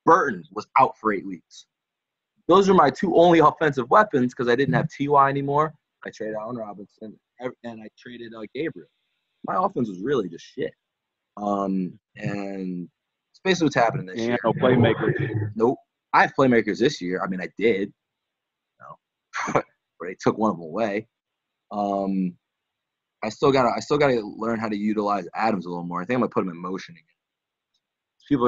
Burton was out for 8 weeks. Those are my 2 only offensive weapons because I didn't have T.Y. anymore. I traded Allen Robinson, and I traded Gabriel. My offense was really just shit. And it's basically what's happening this year. No playmakers. Nope. I have playmakers this year. I mean, I did. But they took one of them away. I still gotta learn how to utilize Adams a little more. I think I'm gonna put him in motion again. People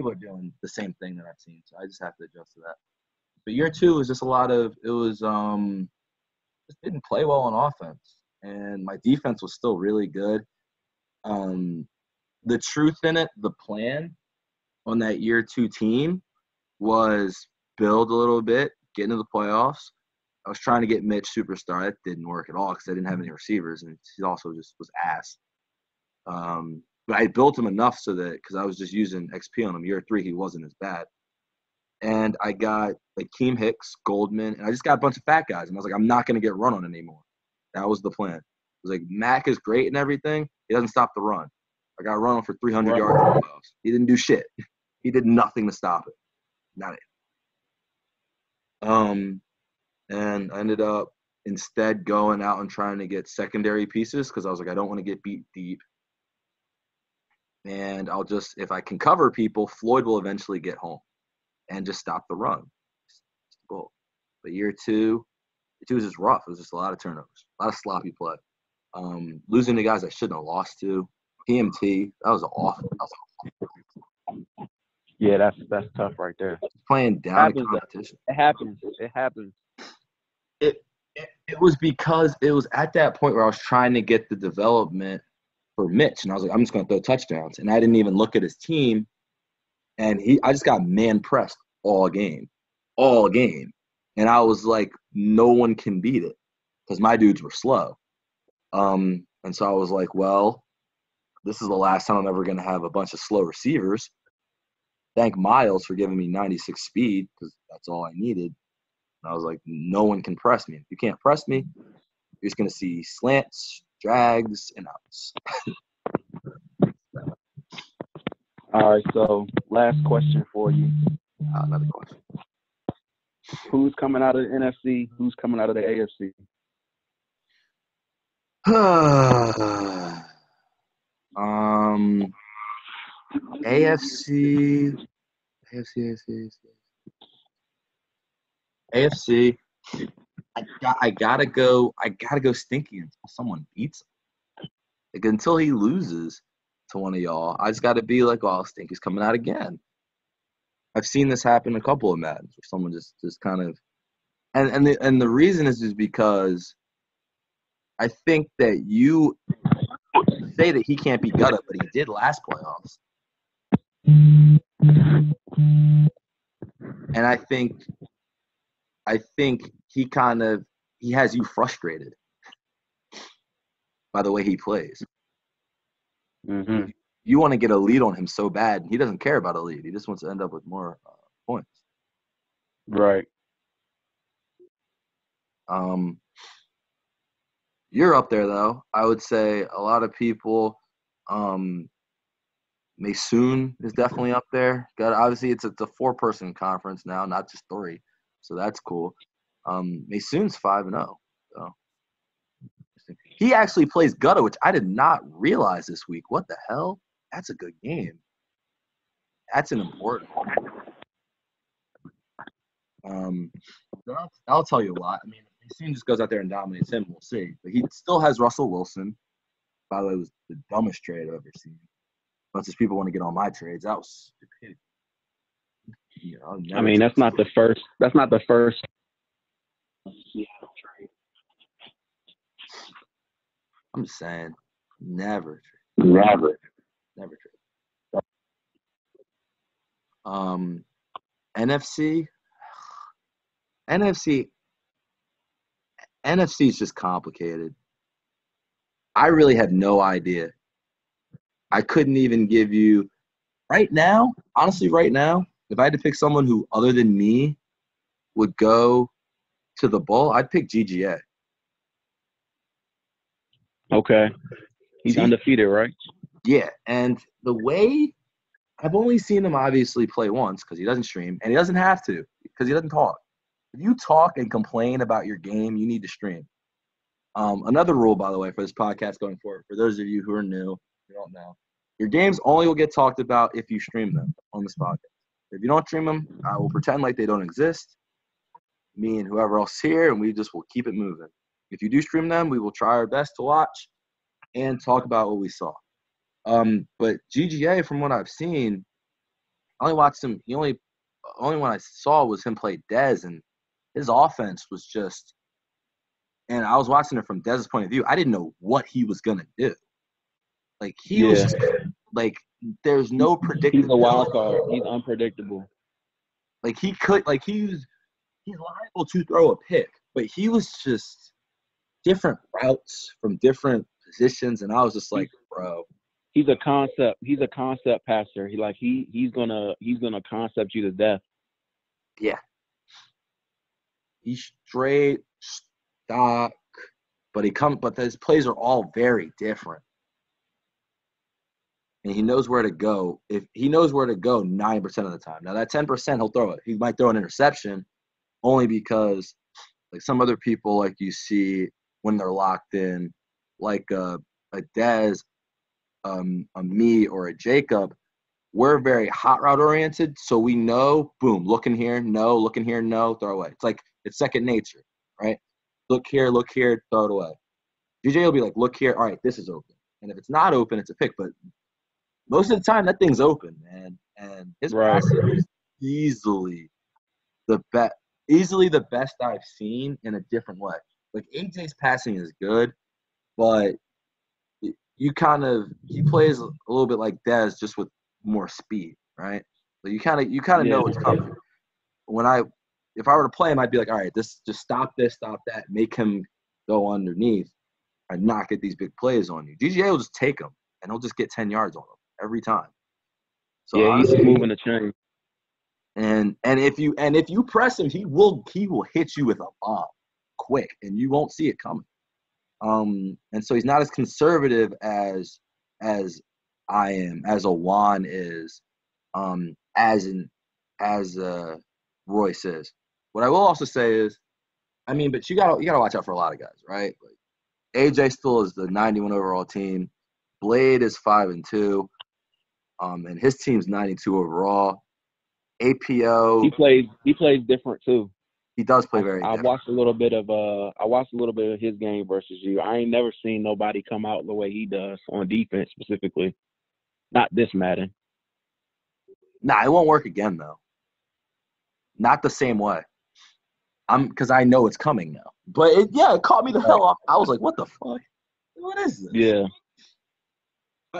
are doing the same thing that I've seen, so I just have to adjust to that. But year 2 was just a lot of just didn't play well on offense, and my defense was still really good. The truth in it, the plan on that year 2 team was build a little bit, get into the playoffs. I was trying to get Mitch superstar. That didn't work at all because I didn't have any receivers, and he also just was ass. But I built him enough so that because I was just using XP on him. Year 3, he wasn't as bad. And I got Akeem Hicks, Goldman, and I just got a bunch of fat guys. And I was like, I'm not going to get run on anymore. That was the plan. It was like, Mac is great and everything. He doesn't stop the run. I got run on for 300 yards in the playoffs. He didn't do shit. He did nothing to stop it. Not it. And I ended up instead going out and trying to get secondary pieces because I was like, I don't want to get beat deep. And I'll just, if I can cover people, Floyd will eventually get home and just stop the run. That's the goal. But year 2 was just rough. It was just a lot of turnovers, a lot of sloppy play. Losing to guys I shouldn't have lost to. PMT, that was awful. Yeah, that's tough right there. Playing down to competition. It happens. It was because it was at that point where I was trying to get the development for Mitch, and I was like, I'm just going to throw touchdowns, and I didn't even look at his team, and I just got man pressed all game, and I was like, no one can beat it because my dudes were slow, and so I was like, well, this is the last time I'm ever going to have a bunch of slow receivers. Thank Miles for giving me 96 speed because that's all I needed. And I was like, no one can press me. If you can't press me, you're just going to see slants, drags, and outs. All right, so last question for you. Another question. Who's coming out of the NFC? Who's coming out of the AFC? AFC. I gotta go stinky until someone beats him. Like until he loses to one of y'all, I just gotta be like, oh, Stinky's coming out again. I've seen this happen a couple of Maddens where someone just kind of, and the reason is because I think that you say that he can't be gutted, but he did last playoffs. And I think he has you frustrated by the way he plays. Mm-hmm. You want to get a lead on him so bad. He doesn't care about a lead. He just wants to end up with more points. Right. You're up there, though. I would say a lot of people Maysoon is definitely up there. Obviously, it's a 4-person conference now, not just 3. So that's cool. Maysoon's 5-0. So he actually plays gutter, which I did not realize this week. What the hell? That's a good game. That's an important one. I'll tell you a lot. I mean, his team just goes out there and dominates him. We'll see. But he still has Russell Wilson. By the way, it was the dumbest trade I've ever seen. Much as people want to get on my trades, that was stupid. You know, I mean, that's not the first. That's not the first. Trade. I'm just saying, never Never. trade. NFC is just complicated. I really have no idea. I couldn't even give you right now, honestly, right now, if I had to pick someone who other than me would go to the bowl, I'd pick GGA. Okay. He's undefeated, right? Yeah. And the way I've only seen him obviously play once because he doesn't stream, and he doesn't have to because he doesn't talk. If you talk and complain about your game, you need to stream. Another rule, by the way, for this podcast going forward, for those of you who are new, who don't know, your games only will get talked about if you stream them on this podcast. If you don't stream them, I will pretend like they don't exist, me and whoever else here, and we just will keep it moving. If you do stream them, we will try our best to watch and talk about what we saw. But GGA, from what I've seen, I only watched him. The only one I saw was him play Dez, and his offense was just. And I was watching it from Dez's point of view. I didn't know what he was gonna do. Like he was just like, there's no predictability. He's a wild card. He's unpredictable. Like he's liable to throw a pick, but he was just different routes from different positions, and I was just like, bro. He's a concept. He's a concept passer. He's gonna concept you to death. Yeah. He's straight stock, but his plays are all very different. And he knows where to go. If he knows where to go 90% of the time. Now that 10% he'll throw it. He might throw an interception only because like some other people like you see when they're locked in, like a Dez, a me or a Jacob, we're very hot route oriented, so we know, boom, look in here, no, throw away. It's second nature, right? Look here, throw it away. DJ will be like, look here, all right, this is open. And if it's not open, it's a pick. But most of the time, that thing's open, man. And his passing is easily the best I've seen in a different way. Like AJ's passing is good, but he plays a little bit like Dez, just with more speed, right? So you kind of know what's coming. If I were to play him, I'd be like, all right, just stop this, stop that, make him go underneath and not get these big plays on you. GGA will just take him and he'll just get 10 yards on him every time. So yeah, honestly, he's moving the chain. And if you press him, he will hit you with a bomb quick, and you won't see it coming. And so he's not as conservative as I am, as a Juan is, as Royce is. What I will also say is, I mean, but you gotta watch out for a lot of guys, right? Like AJ still is the 91 overall team. Blade is 5-2, and his team's 92 overall. APO. He plays different too. He does play very different. I watched a little bit of his game versus you. I ain't never seen nobody come out the way he does on defense specifically. Not this Madden. Nah, it won't work again though. Not the same way. Because I know it's coming now. But it caught me the hell off. I was like, what the fuck? What is this? Yeah.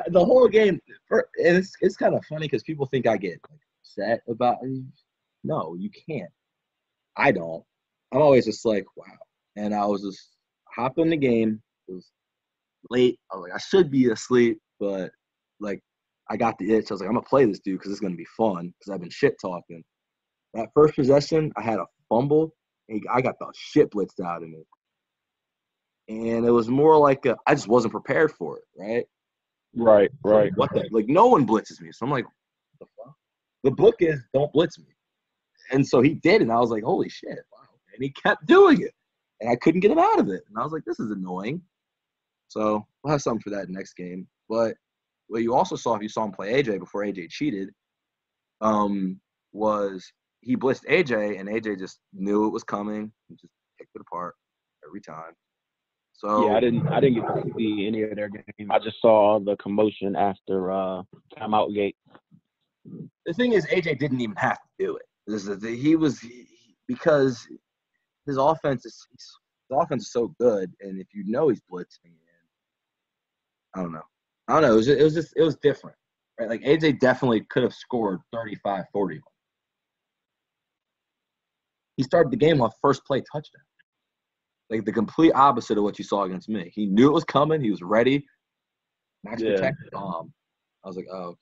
The whole game, and it's kind of funny because people think I get upset about it. No, you can't. I don't. I'm always just like, wow. And I was just hopped in the game. It was late. I was like, I should be asleep, but like I got the itch. I was like, I'm gonna play this dude because it's gonna be fun because I've been shit talking. That first possession, I had a fumble. And I got the shit blitzed out of me, and it was more like I just wasn't prepared for it. Right. Right. Like no one blitzes me, so I'm like, what the fuck? The book is don't blitz me. And so he did, and I was like, holy shit, wow. And he kept doing it. And I couldn't get him out of it. And I was like, this is annoying. So we'll have something for that next game. But what you also saw, if you saw him play AJ before AJ cheated, was he blitzed AJ, and AJ just knew it was coming and just picked it apart. every time. Yeah, So I didn't get to see any of their game. I just saw the commotion after timeout gate. the thing is, AJ didn't even have to do it. Because his offense is so good, and if you know he's blitzing, I don't know. It was different, right? Like AJ definitely could have scored 35, 40. He started the game on first play touchdown. Like the complete opposite of what you saw against me. He knew it was coming. He was ready. Max protected. I was like, oh, okay.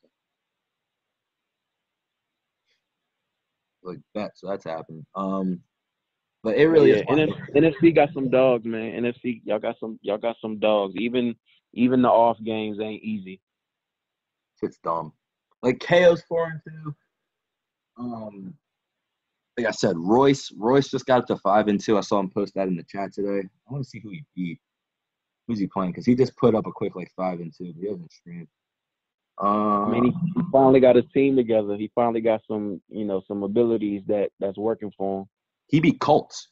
Like that. So that's happened. But it really is. NFC got some dogs, man. NFC, y'all got some dogs. Even the off games ain't easy. It's dumb. Like KO's 4-2. Like I said, Royce just got up to 5-2. I saw him post that in the chat today. I want to see who he beat. Who's he playing? Because he just put up a quick 5-2, but he hasn't streamed. I mean, he finally got his team together. He finally got some abilities that's working for him. He beat Colts.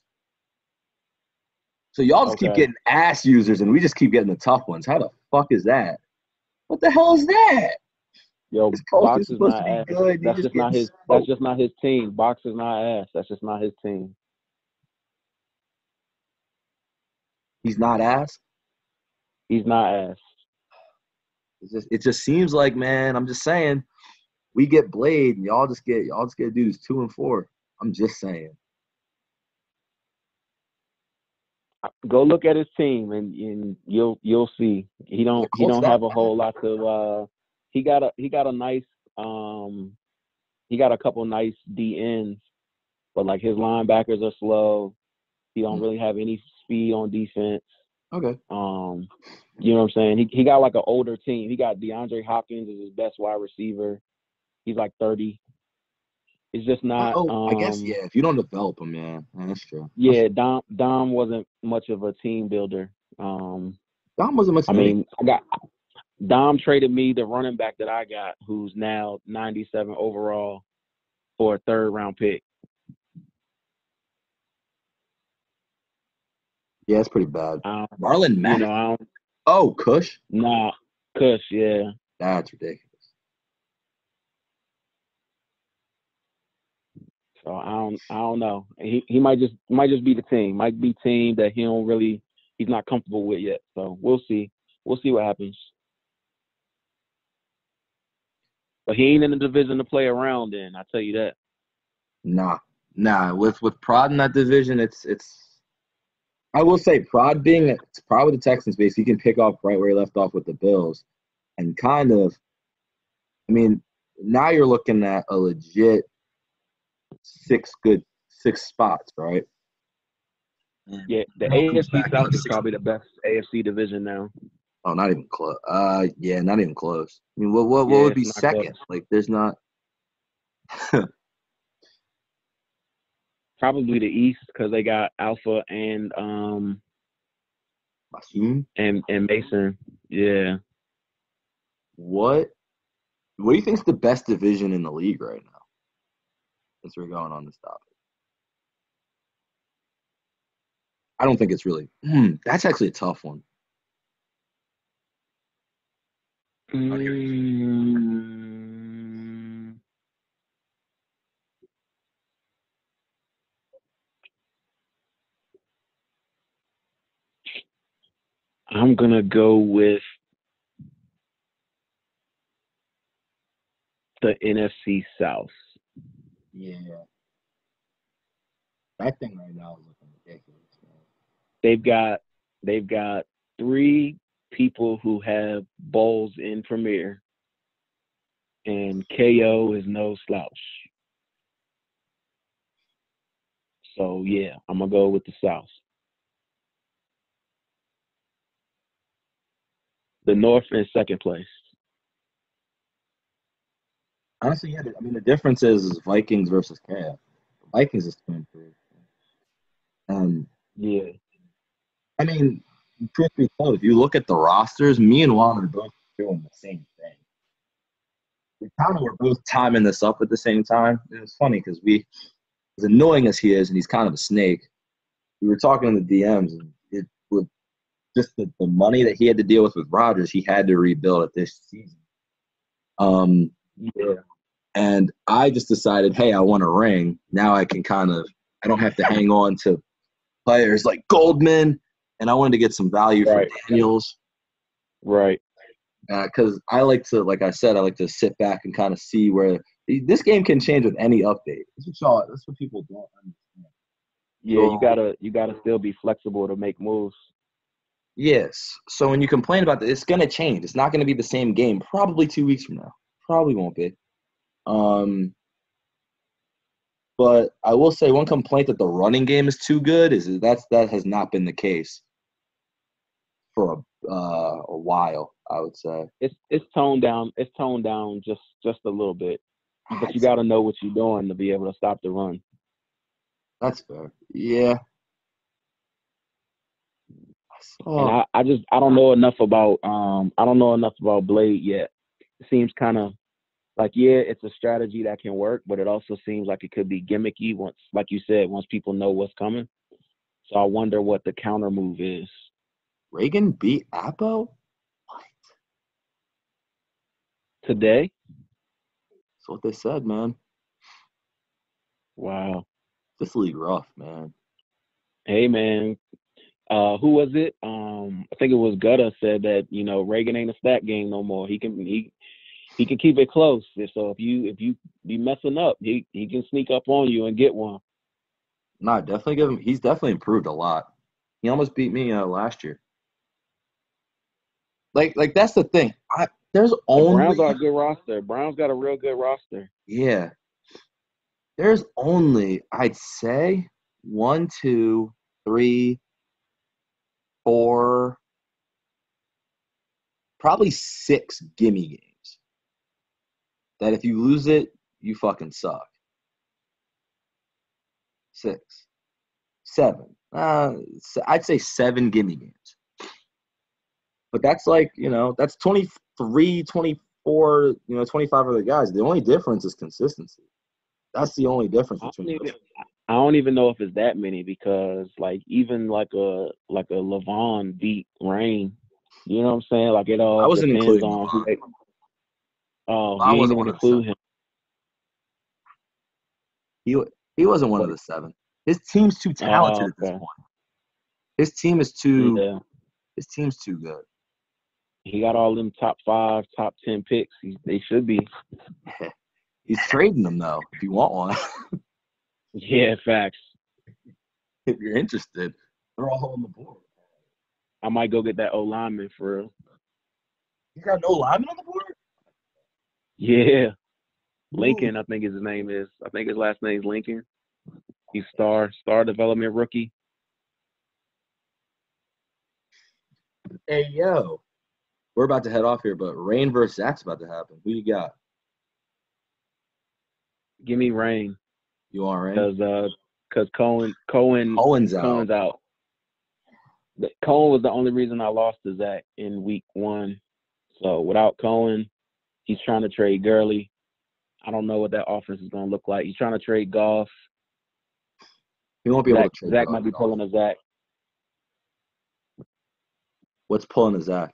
So y'all just keep getting ass users, and we just keep getting the tough ones. How the fuck is that? What the hell is that? Yo, Box is not ass. Good. That's just not his. That's just not his team. Box is not ass. That's just not his team. He's not ass. He's not ass. It just seems like, man. I'm just saying, we get Blade, and y'all just get dudes 2 and 4. I'm just saying. Go look at his team, and you'll see he don't have a whole lot to. He got a nice he got a couple nice DNs, but like his linebackers are slow. He don't really have any speed on defense. Okay. You know what I'm saying? He got like an older team. He got DeAndre Hopkins as his best wide receiver. He's like 30. It's just not. I guess if you don't develop him, that's true. Yeah, Dom wasn't much of a team builder. Dom wasn't much. Dom traded me the running back that I got, who's now 97 overall, for a 3rd round pick. Yeah, it's pretty bad. Marlon Mack. Kush. Nah, Kush. Yeah. That's ridiculous. So I don't know. He might just be the team. Might be team that he's not comfortable with yet. So we'll see. We'll see what happens. But he ain't in the division to play around in. I tell you that. Nah. With Prod in that division, it's. I will say Prod with the Texans base, he can pick up right where he left off with the Bills, and kind of. I mean, now you're looking at a legit 6 spots, right? Yeah, the AFC South is probably the best AFC division now. Oh, not even close. Yeah, not even close. I mean, what would be second? Close. Like, there's not. Probably the East, because they got Alpha and Masoom and Mason. Yeah. What do you think is the best division in the league right now? Since we're going on this topic, I don't think it's really. That's actually a tough one. I'm gonna go with the NFC South. Yeah, that thing right now is looking ridiculous. Man. They've got 3 people who have bowls in Premier, and KO is no slouch. So yeah, I'm gonna go with the South. The North in second place. Honestly, yeah. I mean, the difference is Vikings versus KO. Vikings is 2-3. Yeah. I mean, truth be told, if you look at the rosters, me and Juan are both doing the same thing. We kind of were both timing this up at the same time. It was funny because as annoying as he is, and he's kind of a snake, we were talking in the DMs, and just the money that he had to deal with Rodgers, he had to rebuild it this season. Yeah. And I just decided, hey, I want a ring. Now I can I don't have to hang on to players like Goldman, and I wanted to get some value for Daniels. Right. Because I like to, like I said, I like to sit back and kind of see where this game can change with any update. That's what people don't understand. Yeah, so, you gotta still be flexible to make moves. Yes. So when you complain about this, it's gonna change. It's not gonna be the same game. Probably 2 weeks from now. Probably won't be. But I will say one complaint that the running game is too good is that has not been the case for a while. I would say it's toned down. It's toned down just a little bit, but you got to know what you're doing to be able to stop the run. That's fair. Yeah. And I don't know enough about Blade yet. It seems kind of like, yeah, it's a strategy that can work, but it also seems like it could be gimmicky once, like you said, once people know what's coming. So I wonder what the counter move is. Reagan beat Appo? What? Today? That's what they said, man. Wow. This league rough, man. Hey, man. Who was it? I think it was Gutta said that, Reagan ain't a stat game no more. He can keep it close. So if you be messing up, he can sneak up on you and get one. No, definitely he's definitely improved a lot. He almost beat me last year. Like that's the thing. There's only Browns got a good roster. Browns got a real good roster. Yeah. There's only, I'd say, 1, 2, 3, 4, probably 6 gimme games that if you lose it, you fucking suck. 6, 7. I'd say 7 gimme games. But that's like, that's 23, 24, 25 other guys. The only difference is consistency. That's the only difference between those. I don't even know if it's that many because even like a Levon beat Rain. You know what I'm saying? Like it all depends on who they. Oh, you didn't even include him. He wasn't one of the 7. His team's too talented at this point. His team is too. Yeah. His team's too good. He got all them top 5, top 10 picks. They should be. He's trading them though. If you want one. Yeah, facts. If you're interested, they're all on the board. I might go get that O lineman for real. You got no lineman on the board? Yeah. Lincoln, I think his name is. I think his last name is Lincoln. He's star development rookie. Hey, yo. We're about to head off here, but Rain versus Zach's about to happen. Who you got? Give me Rain. You want Rain? Because Cohen's out. Cohen was the only reason I lost to Zach in week 1. So without Cohen, he's trying to trade Gurley. I don't know what that offense is going to look like. He's trying to trade Goff. He won't be able to trade Zach might be pulling a Zach. What's pulling a Zach?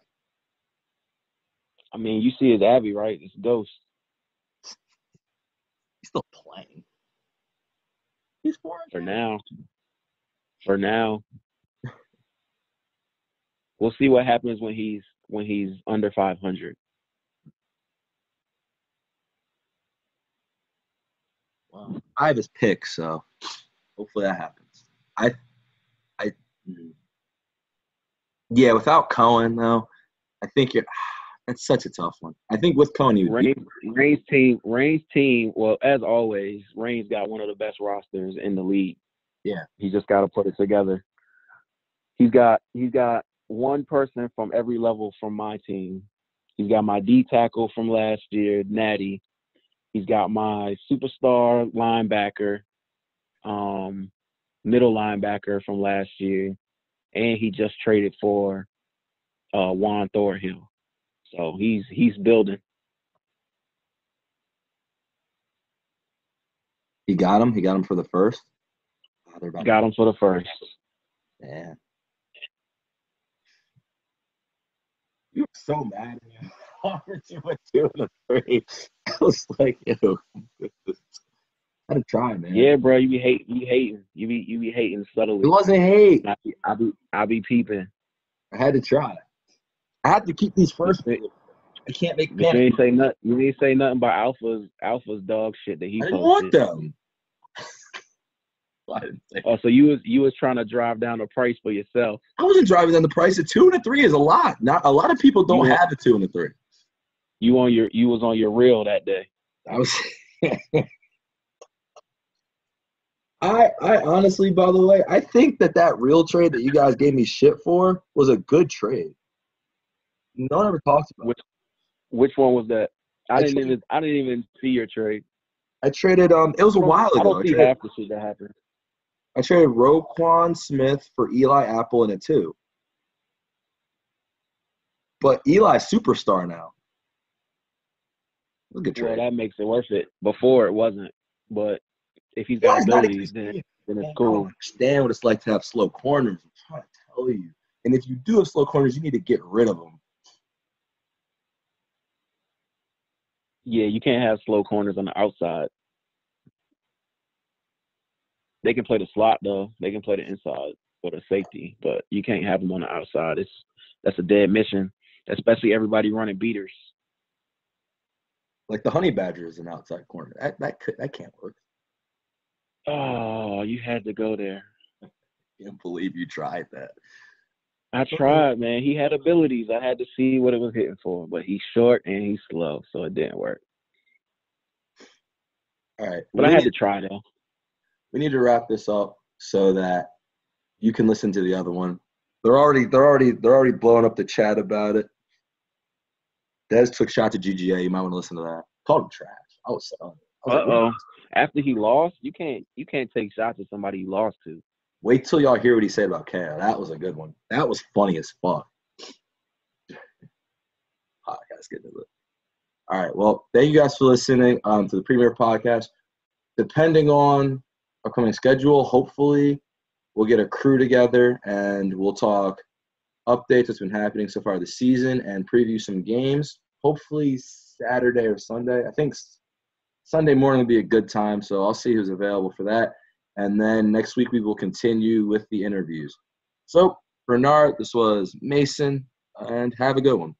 I mean, you see his Abby, right? It's Ghost. He's still playing. He's 4 For now. We'll see what happens when he's under 500. Well, I have his pick, so hopefully that happens. Yeah, without Cohen though, I think that's such a tough one. I think with Cohen, Rain's team. Well, as always, Rain's got one of the best rosters in the league. Yeah, he just got to put it together. He's got one person from every level from my team. He's got my D tackle from last year, Natty. He's got my superstar linebacker, middle linebacker from last year, and he just traded for Juan Thornhill. So he's building. He got him. He got him for the first. Got him for the first. Yeah. You were so mad at me. You went 2 and a 3. I was like, ew. I had to try, man. Yeah, bro, you be hating. You be hating subtly. It wasn't hate. I be peeping. I had to try. I had to keep these first. I can't make But panic. you ain't say nothing. You ain't say nothing about Alpha's dog shit that he I didn't posted. want them. I didn't say. Oh, so you was trying to drive down the price for yourself. I wasn't driving down the price. A 2 and a 3 is a lot. Not a lot of people don't have a 2 and a 3. You was on your reel that day. I was. I honestly, by the way, I think that real trade that you guys gave me shit for was a good trade. No one ever talks about it. Which one was that? I didn't even see your trade. I traded it was a while ago. I don't see half the shit that happened. I traded Roquan Smith for Eli Apple in a 2. But Eli's superstar now. Look at trade. Well, that makes it worth it. Before it wasn't, but if he's got abilities, then it's cool. I don't understand what it's like to have slow corners. I'm trying to tell you. And if you do have slow corners, you need to get rid of them. Yeah, you can't have slow corners on the outside. They can play the slot though. They can play the inside for the safety, but you can't have them on the outside. That's a dead mission, especially everybody running beaters. Like the Honey Badger is an outside corner. That can't work. Oh, you had to go there. I can't believe you tried that. I tried, man. He had abilities. I had to see what it was hitting for, but he's short and he's slow, so it didn't work. All right, but I had to try though. We need to wrap this up so that you can listen to the other one. They're already blowing up the chat about it. Des took shots at GGA. You might want to listen to that. Called him trash. I was like, after he lost, you can't take shots at somebody you lost to. Wait till y'all hear what he said about KO. That was a good one. That was funny as fuck. Podcast getting into it. All right. Well, thank you guys for listening to the Premier Podcast. Depending on upcoming schedule, hopefully we'll get a crew together and we'll talk updates that's been happening so far this season and preview some games. Hopefully Saturday or Sunday. I think Sunday morning will be a good time, so I'll see who's available for that. And then next week we will continue with the interviews. So for Nard, this was Mason, and have a good one.